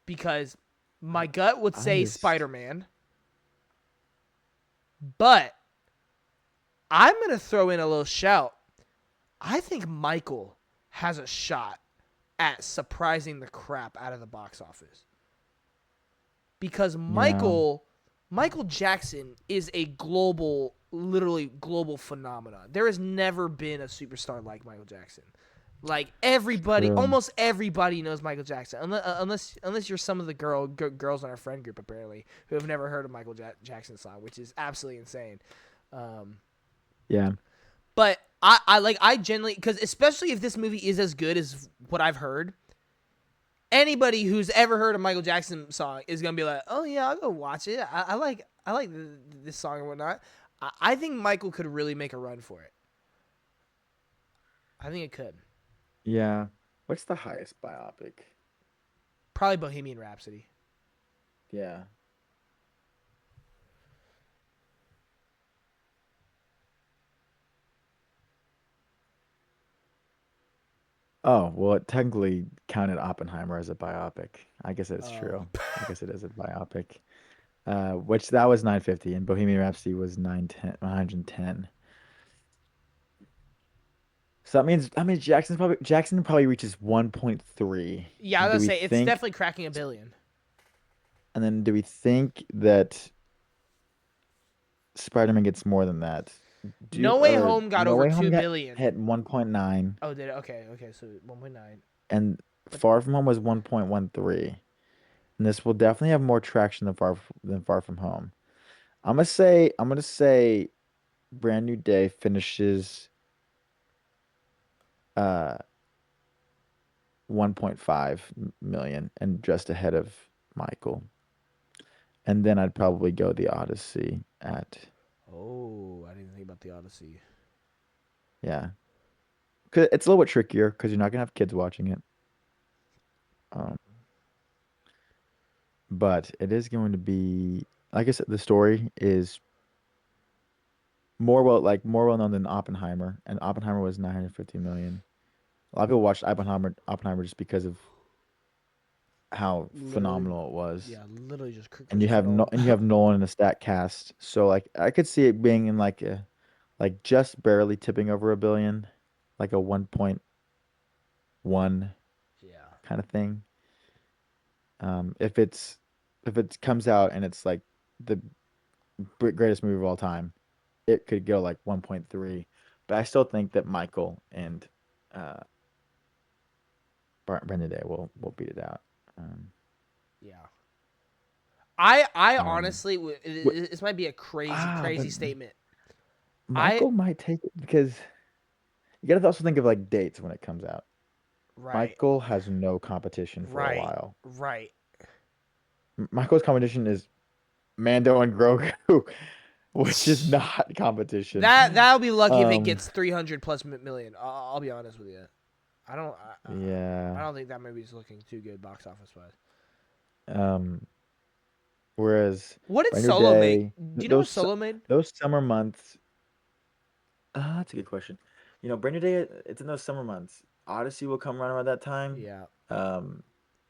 because my gut would I say just Spider Man, but I'm gonna throw in a little shout. I think Michael has a shot at surprising the crap out of the box office, because yeah. Michael Jackson is a global, literally global phenomenon. There has never been a superstar like Michael Jackson. Like everybody, True. almost everybody knows Michael Jackson, unless you're some of the girls in our friend group apparently who have never heard of Michael Jackson song, which is absolutely insane. Um, Yeah. but I genuinely, because especially if this movie is as good as what I've heard, anybody who's ever heard a Michael Jackson song is gonna be like, oh yeah, I'll go watch it. I like this song and whatnot. I think Michael could really make a run for it. I think it could. Yeah. What's the highest biopic? Probably Bohemian Rhapsody. Yeah. Oh, well, it technically counted Oppenheimer as a biopic. I guess it's Oh, true. I guess it is a biopic. Which that was 950 and Bohemian Rhapsody was 910. So that means Jackson probably reaches 1.3. yeah, I And was do gonna we say it's think definitely cracking a billion. and then do we think that Spider-Man gets more than that? No Way Home got No over Way Home two got billion. hit 1.9 Oh, did it? Okay, so 1.9. and But Far From Home was 1.13. And this will definitely have more traction than Far From Home. I'm gonna say Brand New Day finishes uh 1.5 million and just ahead of Michael. And then I'd probably go the Odyssey at oh, I didn't think about the Odyssey. yeah. 'Cause it's a little bit trickier because you're not gonna have kids watching it. Um, but it is going to be like I said, the story is more well known than Oppenheimer, and Oppenheimer was 950 million. A lot of people watched Oppenheimer just because of how Literally, phenomenal it was. yeah, literally just And you Christopher have no Nolan. and you have Nolan in a stat cast. So like I could see it being in like just barely tipping over a billion, like a 1.1 Yeah. kind of thing. If it comes out and it's like the greatest movie of all time, it could go like 1.3. But I still think that Michael and uh Brendan Day will beat it out. Um, Yeah. I um, honestly, wh- this might be a crazy but statement. I Michael might take it because you got to also think of like dates when it comes out. right, Michael has no competition for a right, while. right. Michael's competition is Mando and Grogu, which is not competition. That'll be lucky if it Um, gets 300 plus million. I'll be honest with you. I don't I yeah. don't think that movie's looking too good box office wise. Um, whereas What did Brand New Solo make? Day, Do you know what Solo made? those summer months. That's a good question. Brand New Day, it's in those summer months. Odyssey will come around that time. Yeah. Um,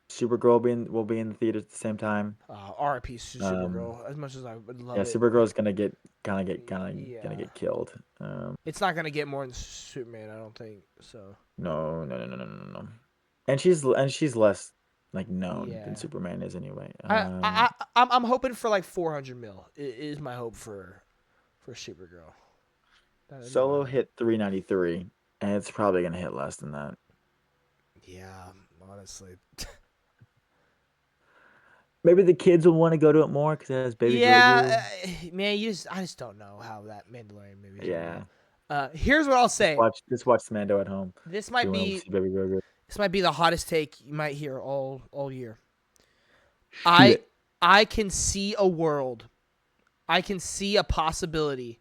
Supergirl will be in the theater at the same time. R.I.P. Um, Supergirl. As much as I would yeah, love it, Supergirl's gonna yeah, get killed. it's not gonna get more than Superman. I don't think so. No, no, no, no, no, no, no. And she's less. like known than Yeah. Superman is anyway. I'm hoping for like 400 mil. Is my hope for Supergirl. That'd be my Solo hope. hit 393, and it's probably gonna hit less than that. Yeah, honestly. Maybe the kids will want to go to it more because it has Baby Yeah, Grogu. man, I just don't know how that Mandalorian movie is gonna Yeah, go. Here's what I'll say. just watch Mando at home This if you might want to be see Baby Grogu. this might be the hottest take you might hear all year. Shoot I it. I can see a world. I can see a possibility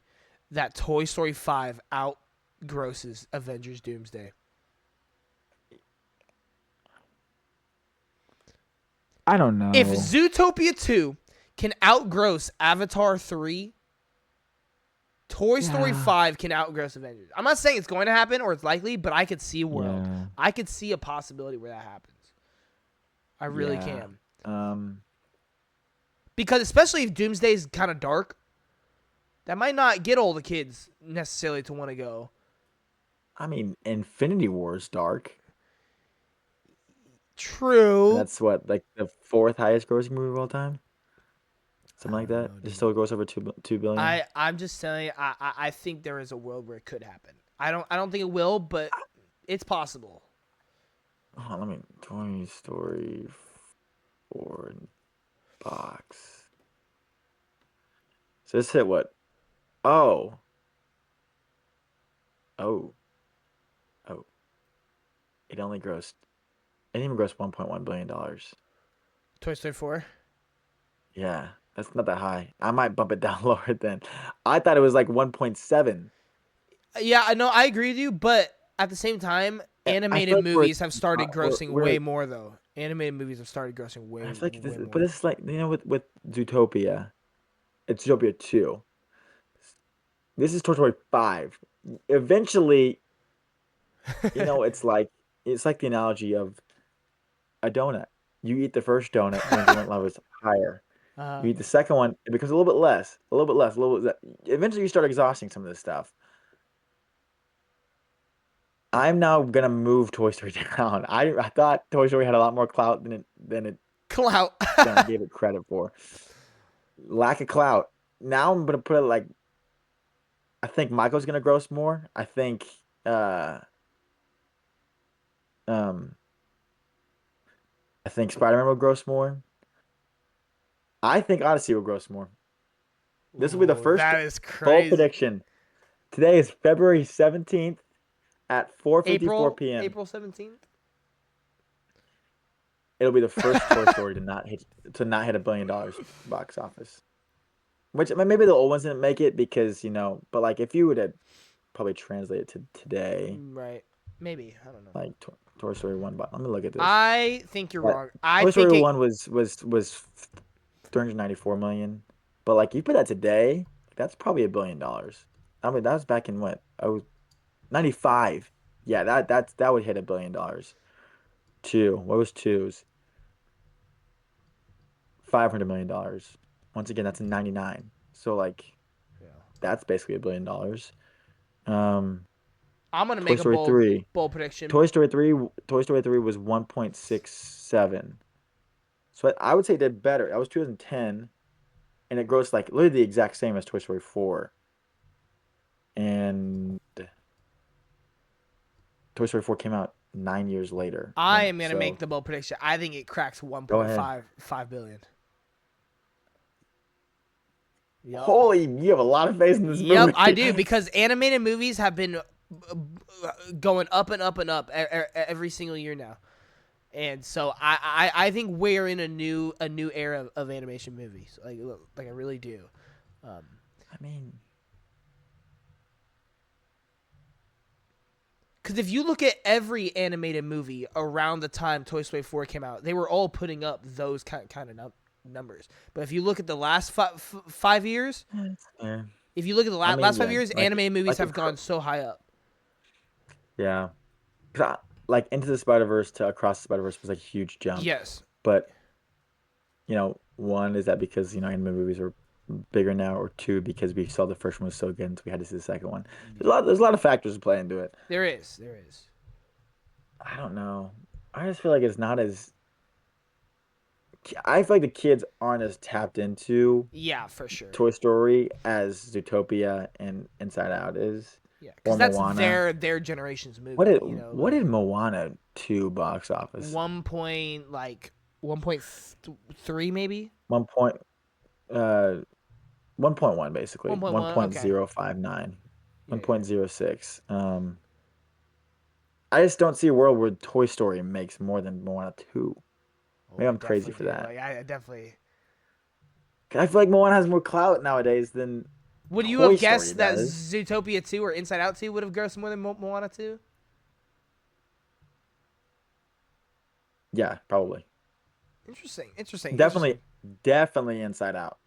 that Toy Story 5 outgrosses Avengers Doomsday. I don't If know. Zootopia 2 can outgross Avatar 3, Toy Story Yeah. 5 can outgross Avengers. I'm not saying it's going to happen or it's likely, but I could see a world. Yeah. I could see a possibility where that happens. I really Yeah. can. Um. Because especially if Doomsday is kind of dark, that might not get all the kids necessarily to want to go. I mean, Infinity War is dark, and True. that's what like the fourth highest grossing movie of all time, I something like don't that. know, It dude. still goes over two billion. I'm just telling you, I think there is a world where it could happen. I don't think it will, but it's possible. Oh, let me Toy Story 4 box. So this hit what? Oh, oh, oh! It only grossed. It didn't even gross $1.1 billion. Toy Story 4. Yeah, that's not that high. I might bump it down lower then. I thought it was like 1.7. Yeah, I know. I agree with you, but at the same time, I feel animated like we're movies have started grossing we're way more though. Animated movies have started grossing I feel like way but more. this is like with Zootopia, it's Zootopia 2. This is Toy Story 5. Eventually, it's like the analogy of a donut. You eat the first donut, your enjoyment level is higher. uh, You eat the second one, it becomes a little bit less, a little bit less, a little bit. Eventually, you start exhausting some of this stuff. I'm now gonna move Toy Story down. I thought Toy Story had a lot more clout than it Clout. gave it credit for. Lack of clout. Now I'm gonna put it like I think Michael's gonna gross more. Uh um I think Spider-Man will gross more. I think Odyssey will gross more. This will be the Ooh, first that is bold crazy. prediction. Today is February 17th at 4:54 p.m. April 17th. It'll be the first Toy Story to not hit $1 billion box office. Which I mean, maybe the old ones didn't make it because, but like if you would have probably translate it to today, Right. Maybe. I don't know. like Toy Story 1, but let me look at this. I think you're But wrong. I Toy think Story it 1 was 394 million. But like you put that today, that's probably $1 billion. I mean, that was back in what? Oh, 95. Yeah, that would hit $1 billion. Two. What was two's? $500 million. Once again, that's in 99. So like yeah. that's basically $1 billion. Um, I'm going to Toy make a Story 3. bold prediction. Toy Story 3 Toy Story 3 was 1.67. So I would say it did better. That was 2010 and it grossed like literally the exact same as Toy Story 4. And Toy Story 4 came out 9 years later I than it. am going to make So the bold prediction. I think it cracks go ahead. 1.5 billion. Yep. Holy, you have a lot of faith in this Yep, I movie. do because animated movies have been going up and up and up every single year now, and so I think we're in a new era of animation movies. Like I really do. Um, I mean, Because if you look at every animated movie around the time Toy Story 4 came out, they were all putting up those kind of numbers. But if you look at the last 5 years, yeah. if you look at the I mean, last five yeah, years, animated movies like have gone so high up. yeah. 'Cause Into the Spider-Verse to Across the Spider-Verse was like a huge jump. Yes. But, one is that because, anime movies are bigger now, or two, because we saw the first one was so good, and so we had to see the second one. Yeah. There's a lot of factors to play into it. There is. I don't know. I just feel like it's not as I feel like the kids aren't as tapped into Yeah, for sure. Toy Story as Zootopia and Inside Out is, Yeah, because or that's Moana. their generation's What movie. did You know, what like did Moana 2 box office? 1.3 maybe. 1 point 1.1 basically. 1.1. Okay. 1.059. Yeah, yeah. 1.06. I just don't see a world where Toy Story makes more than Moana 2. Oh, Maybe I I'm crazy definitely for do. that. Like I definitely. 'Cause I feel like Moana has more clout nowadays than Would you Toy have Story guessed that does. Zootopia 2 or Inside Out 2 would have grossed more than Moana 2? Yeah, probably. Interesting. Interesting. Definitely, Interesting. definitely Inside Out.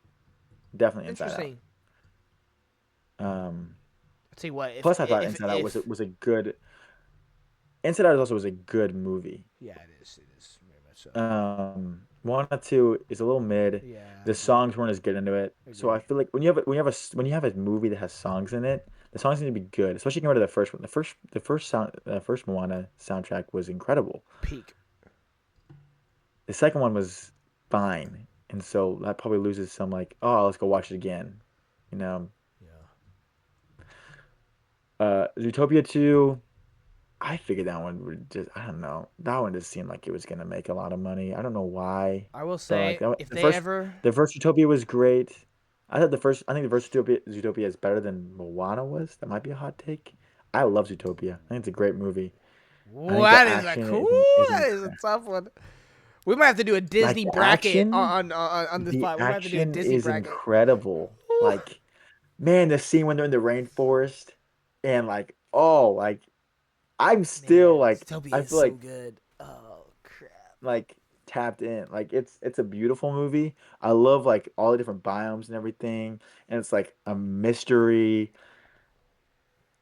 Definitely Inside Out. Interesting. Um, I'll tell you what. Plus I thought Inside Out If was a good. Inside Out also was a good movie. yeah, it is. It is very much so. Moana 2 is a little mid. Yeah, The songs weren't as good into it. So I agree. feel like when you have a movie that has songs in it, the songs need to be good, especially compared to the first one. The first Moana soundtrack was incredible. Peak. The second one was fine, and so that probably loses some like, oh, let's go watch it again. You know, Yeah. Zootopia 2, I figured that one would just, I don't know. That one just seemed like it was gonna make a lot of money. I don't know why, I will but like say, if the they first ever, Zootopia was great. I think the first Zootopia is better than Moana was. That might be a hot take. I love Zootopia. I think it's a great movie. I think that the is a action cool. is That is a incredible. tough one. We might have to do a Like Disney bracket on this the pod. We might have to do a action Disney is bracket. incredible. Woo. Like, man, the scene when they're in the rainforest and like, oh, like I'm still Man, like Zootopia I is feel so good. Oh crap. like tapped in. Like it's a beautiful movie. I love like all the different biomes and everything, and it's like a mystery.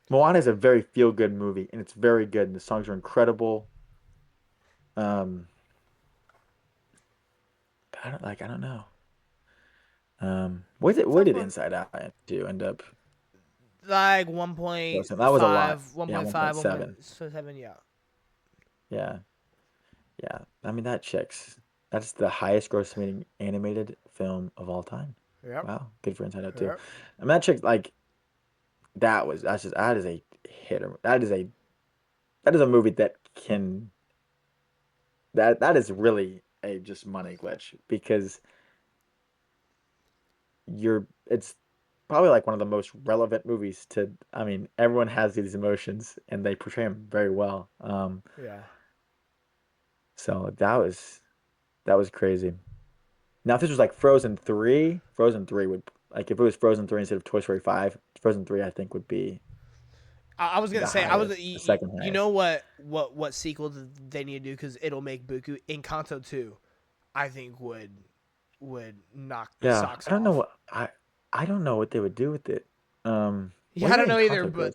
Moana is a very feel good movie, and it's very good, and the songs are incredible. Um, but I don't know. It's a Where tough did one. Inside Out do end up? Like That was a lot. 1.5, Yeah, 1.5, 1.7. 1.7. Yeah. Yeah, yeah. I mean that checks. That's the highest grossing animated film of all time. Yep. Wow, good for Inside Out too. Yep. I mean that checks like that is a hit. That is a movie that can that is really a just money glitch because it's probably like one of the most relevant movies to, I mean, everyone has these emotions and they portray them very well. Yeah. So that was crazy. Now if this was like Frozen 3 would, like if it was Frozen 3 instead of Toy Story 5, Frozen 3 I think would be I was gonna the say highest, the second you highest. know what sequel they need to do because it'll make Buku Encanto 2. I think would knock the Yeah, socks I don't know off. what I don't know what they would do with it. What Yeah, do I you don't know think either, Encanto but grossed?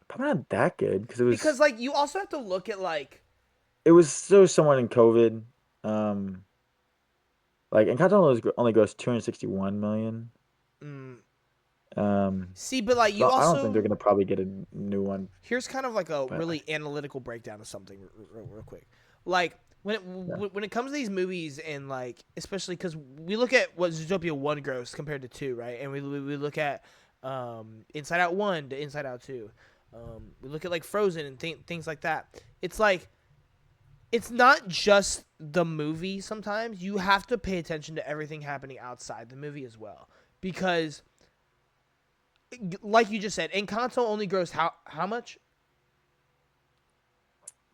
Probably not that good because because like you also have to look at like it was so someone in COVID. Um, like Encanto only grossed 261 million. mm, Um, see, but like you so I don't think they're also gonna probably get a new one. here's kind of like a But really analytical breakdown of something real quick. Like yeah, when it comes to these movies and like especially because we look at what Zootopia 1 grossed compared to 2, right? And we look at Inside Out 1 to Inside Out 2. We look at like Frozen and things like that. It's like it's not just the movie. Sometimes you have to pay attention to everything happening outside the movie as well because like you just said, Encanto only grossed how much?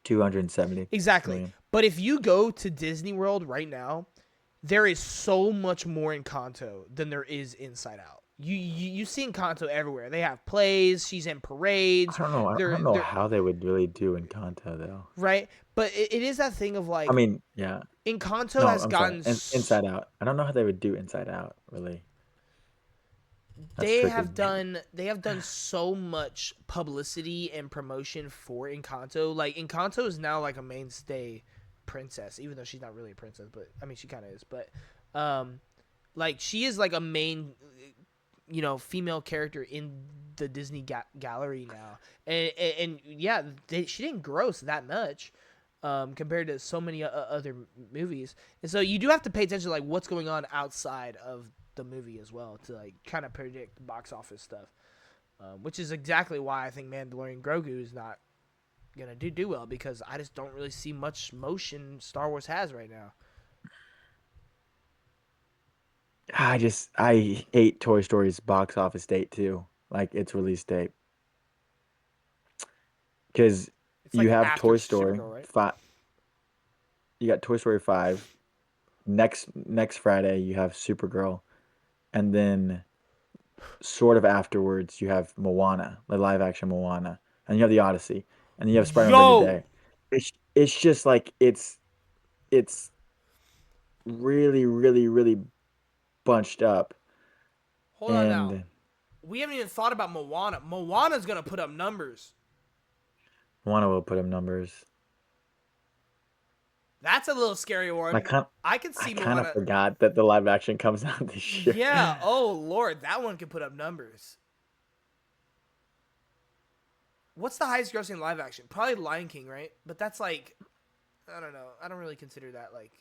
270 Exactly. million. But if you go to Disney World right now, there is so much more in Encanto than there is Inside Out. You see Encanto everywhere. They have plays. She's in parades. I don't know. I don't know They're how they would really do Encanto though. right. But it is that thing of I like mean, yeah. Encanto No, has I'm sorry. gotten. Inside Out. I don't know how they would do Inside Out. Really, that's tricky. They have done so much publicity and promotion for Encanto. Like Encanto is now like a mainstay princess, even though she's not really a princess, but I mean she kind of is. But um, like she is like a main, female character in the Disney gallery now, and yeah, she didn't gross that much. compared to so many other movies. And so you do have to pay attention to like what's going on outside of the movie as well to like kind of predict the box office stuff. Which is exactly why I think Mandalorian Grogu is not gonna do well because I just don't really see much motion Star Wars has right now. I hate Toy Story's box office date too, like its release date, because It's you like have after Toy Story Supergirl, right? 5, you got Toy Story 5. Next Friday you have Supergirl, and then sort of afterwards you have Moana, the live action Moana, and you have the Odyssey, and then you have Spider-Man Brand New Yo, Day. It's just like it's really bunched up, hold on now. and We haven't even thought about Moana. Moana's gonna put up numbers. Moana will put up numbers. That's a little scary I one. kind I can I see kind of Moana. forgot that the live action comes out this year. Yeah. Oh Lord, that one could put up numbers. What's the highest grossing live action? Probably Lion King, right? But that's like, I don't know. I don't really consider that like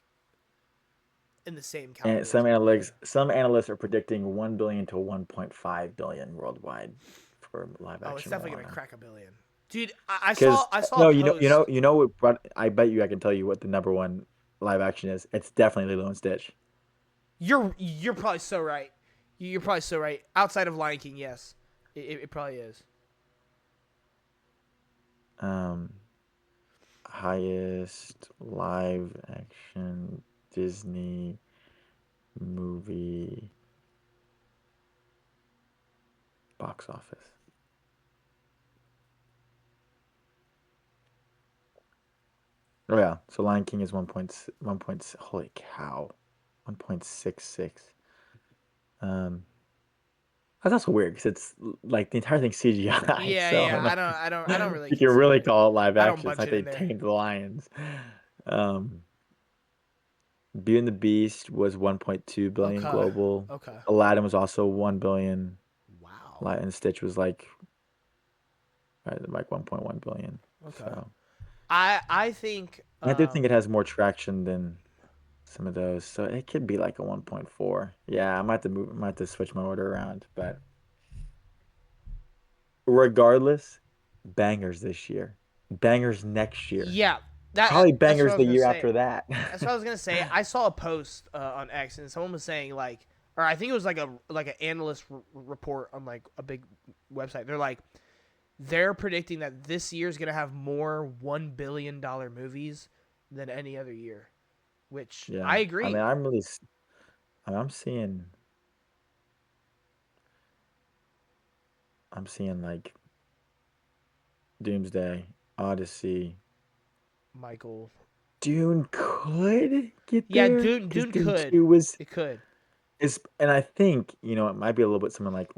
in the same And caliber as Moana. some analysts are predicting 1 billion to 1.5 billion worldwide for live Oh, it's action definitely gonna Moana. crack a billion, dude. I saw Because I saw a no, post. I bet you I can tell you what the number one live action is. It's definitely Lilo and Stitch. You're probably so right. You're probably so right. Outside of Lion King, yes, it probably is. Um, Highest live action Disney movie box office. Oh yeah, so Lion King is 1 point, holy cow, 1.66. Um, that's also weird because it's like the entire thing's CGI, Yeah, so I yeah. don't know I don't really you can consider really it. call it live I don't action. It's bunch like it they in there. tamed the lions. Um, Beauty and the Beast was 1.2 billion Okay. global. Okay. Aladdin was also 1 billion. Wow. Light and Stitch was like right, like 1.1 billion. Okay. So I think I do think it has more traction than some of those. So it could be like a 1.4. Yeah, I might have to switch my order around. But regardless, bangers this year, bangers next year, yeah. probably That's what bangers I the was gonna year say. after that. That's what I was gonna say. I saw a post on X and someone was saying like, or I think it was like an analyst report on like a big website. They're like, they're predicting that this year is gonna have more $1 billion movies than any other year, which Yeah, I I mean, agree. I'm seeing like Doomsday, Odyssey, Michael. Dune could get Yeah, there Dune. because Dune Dune could. 2 was It could. is, and I think it might be a little bit something like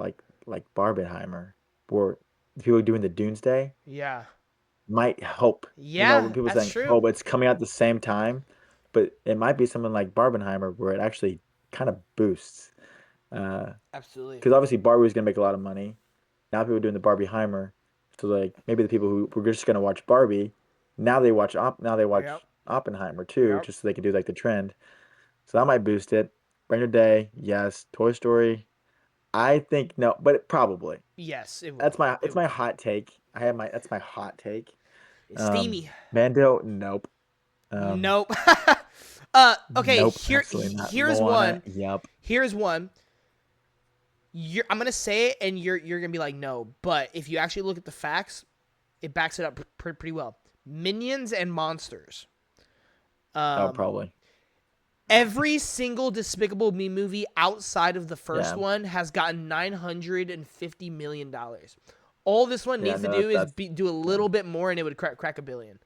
Barbenheimer, where the people doing the Doomsday Yeah. might help. When Yeah, people that's saying, true. "Oh, but it's coming out at the same time," but it might be something like Barbenheimer where it actually kind of boosts. Because Absolutely. obviously Barbie was gonna make a lot of money. Now people are doing the Barbieheimer, so like maybe the people who were just gonna watch Barbie, now they Yep. watch Oppenheimer too, Yep. just so they can do like the trend. So that might boost it. Brand New Day, yes. Toy Story, I think no, but probably. Yes, it will. That's my It it's my will. hot take. I have my That's my hot take. It's steamy. Mando, nope. Um, Nope. Okay. nope, absolutely not. Here's Moana, one. yep. Here's one. I'm gonna say it, and you're gonna be like, no. But if you actually look at the facts, it backs it up pretty well. Minions and monsters. Oh, Um, probably. every single Despicable Me movie outside of the first Yeah, one has gotten $950 million. All this one yeah. needs to No, do is do a yeah, little bit more, and it would crack a billion.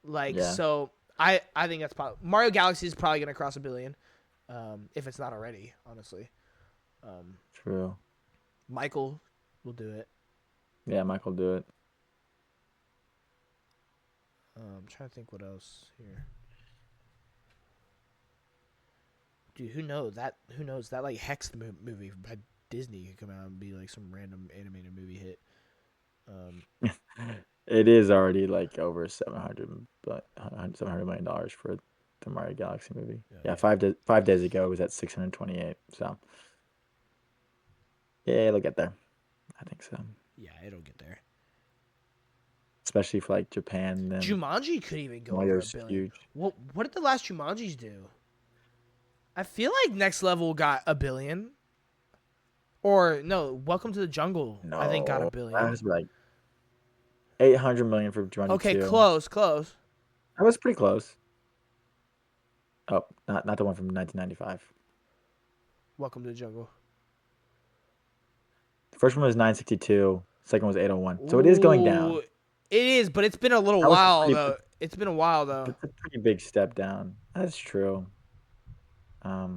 Like yeah. so, I think that's probably Mario Galaxy is probably gonna cross a billion, if it's not already. Honestly, um, True. Michael will do it. Yeah, Michael do it. I'm trying to think what else here. Dude, who knows that? Who knows that like Hex movie by Disney could come out and be like some random animated movie hit. Um, it is already like over 700 million dollars for the Mario Galaxy movie. Oh, Yeah, yeah. 5 days ago it was at 628. So yeah, it'll get there. I think so. Yeah, it'll get there. Especially for like Japan, then Jumanji could even go over a Mario's billion. huge. What did the last Jumanjis do? I feel like Next Level got a billion. Or no, Welcome to the Jungle, I think got a No, that billion. was like 800 million for Jumanji Okay, 2. close. That was pretty close. Oh, not the one from 1995. Welcome to the Jungle. The first one was 962. Second one was 801. So it is going Ooh, down. it is, but it's been a little That was a while pretty, though. It's been a while though. that's a pretty big step down. That's true. I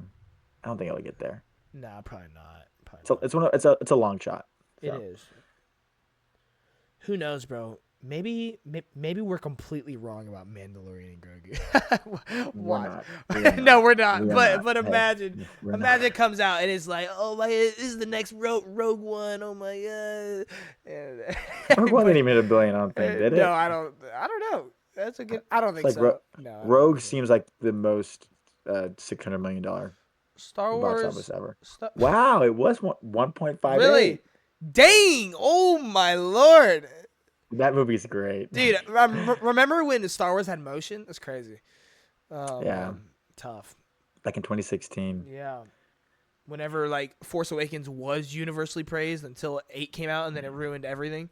don't think it'll get there. Nah, probably not. Probably So not. it's a long shot. It So is. Who knows, bro? Maybe we're completely wrong about Mandalorian and Grogu. we're Watch. not. We are No, not. we're not. We are But not. but Hey, imagine, we're not. imagine it comes out and it's like, oh my, this is the next Rogue One. Oh my god. And Rogue One didn't everybody, even hit a billion. I don't think did no, it. I don't know. That's a good. I don't It's think like so. No, I don't Rogue think so. seems like the most $600 million Star box office Wars. ever. Star, Wow, it was 1.58. really? Dang! Oh my lord, That movie's great. dude! Remember when Star Wars had motion? That's crazy. Oh Yeah, man, tough. back in 2016. Yeah. Whenever like Force Awakens was universally praised until 8 came out and then it ruined everything.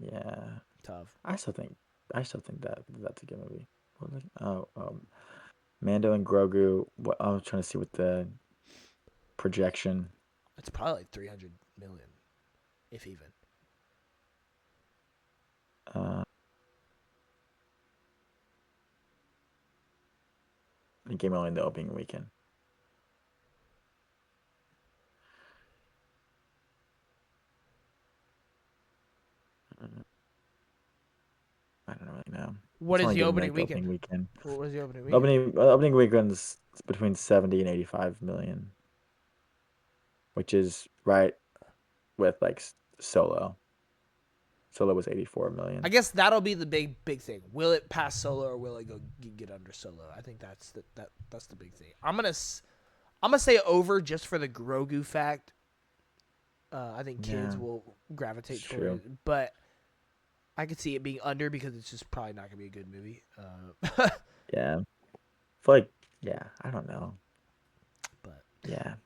Yeah, Tough. I still think that's a good movie. What was it? Oh, Mando and Grogu. What I was trying to see what the projection. It's probably like 300 million, if even. Uh, it came out in the opening weekend. I don't really know. What It's is only the giving opening like the weekend? opening weekend. What was the opening weekend? Opening weekend's between 70 and 85 million, which is right with like Solo. Solo was 84 I million. guess that'll be the big thing. Will it pass Solo or will it go get under Solo? I think that's the big thing. I'm gonna say over just for the Grogu fact. I think kids Yeah, will gravitate it's toward true. it, but I could see it being under because it's just probably not gonna be a good movie. Yeah. I feel like, yeah, I don't know. But Yeah.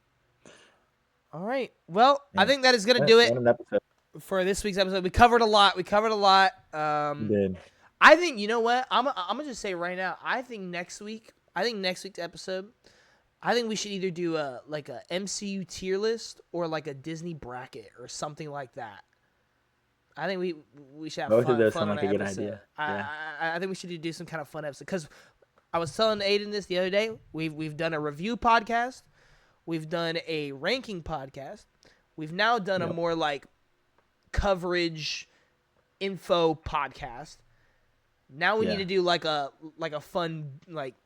all right, well, I Man, think that is gonna do it what an episode. for this week's episode. We covered a lot. We did. I think you know what I'm gonna just say right now. I think next week's episode. I think we should either do a MCU tier list or like a Disney bracket or something like that. I think we should have Both of those fun sound on like an a good episode. idea. Yeah. I think we should do some kind of fun episode because I was telling Aiden this the other day. We've done a review podcast, we've done a ranking podcast, we've now done a Yep. more like coverage info podcast. Now we need Yeah. to do like a fun like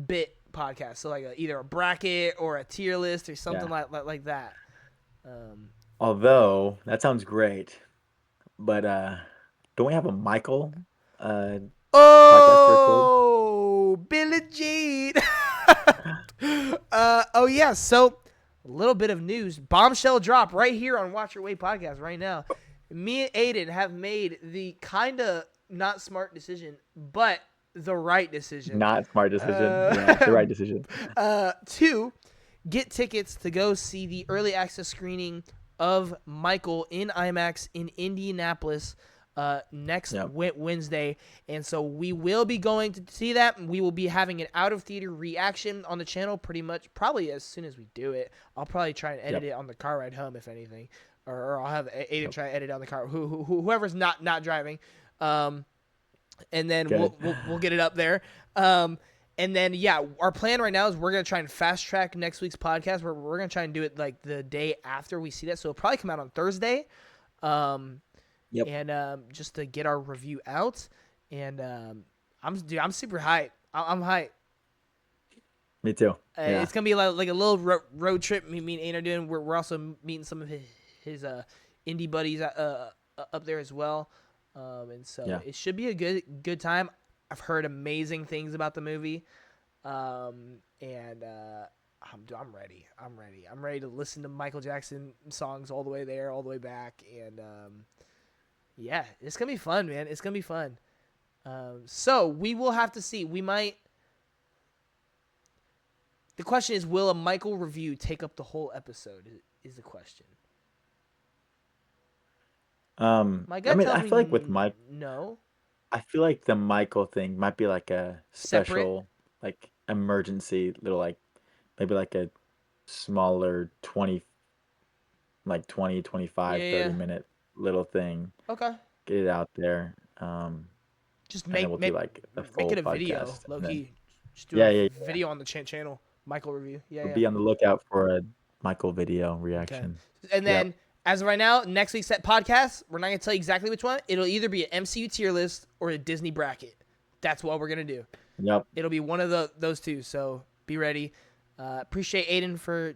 bit podcast, so like either a bracket or a tier list or something Yeah. like that. Although that sounds great, but don't we have a Michael podcast to record? Oh, Billie Jean. Oh yeah. So a little bit of news. Bombshell drop right here on Watch Your Way podcast right now. Me and Aiden have made the kind of not smart decision, but the right decision. Not smart decision. Yeah, the right decision. To get tickets to go see the early access screening of Michael in IMAX in Indianapolis next Yep. Wednesday. And so we will be going to see that. We will be having an out of theater reaction on the channel pretty much probably as soon as we do it. I'll probably try and edit Yep. it on the car ride home if anything. Or I'll have Aiden try to edit on the car. Whoever's not driving. And then Good. we'll get it up there. And then yeah, our plan right now is we're gonna try and fast track next week's podcast. We're gonna try and do it like the day after we see that, so it'll probably come out on Thursday. Yep. And just to get our review out. And I'm super hyped. I'm hyped. Me too. Yeah. It's gonna be like a little road trip. Me and Aiden are doing. We're also meeting some of his indie buddies up there as well. And so Yeah. it should be a good time. I've heard amazing things about the movie, and I'm ready. I'm ready to listen to Michael Jackson songs all the way there, all the way back, and yeah, it's gonna be fun, man. It's gonna be fun. So we will have to see. We might. The question is, will a Michael review take up the whole episode? Is the question. My I gut mean, tells I me feel like with Mike, no. I feel like the Michael thing might be like a Separate. special, like emergency little, like maybe like a smaller 20, like 20, Yeah, 25, yeah. 30 minute little thing. Okay. Get it out there. Just And then make we'll do make like the make it full a video, podcast. low And then, key. Just do a yeah, yeah, yeah. video on the channel. Michael review. Yeah, We'll yeah. be on the lookout for a Michael video Okay. reaction. And Yep. then as of right now, next week's set podcast, we're not gonna tell you exactly which one. It'll either be an MCU tier list or a Disney bracket. That's what we're gonna do. Yep. It'll be one of those two. So be ready. Appreciate Aiden for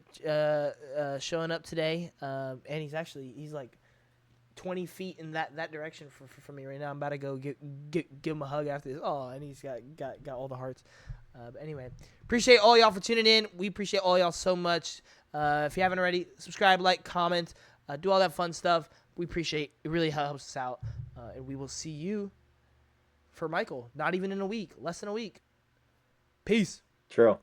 showing up today. And he's like 20 feet in that direction from me right now. I'm about to go give him a hug after this. Oh, and he's got all the hearts. But anyway, appreciate all y'all for tuning in. We appreciate all y'all so much. If you haven't already, subscribe, like, comment, do all that fun stuff. We appreciate it. It really helps us out. And we will see you for Michael. Not even in a week. Less than a week. Peace. True.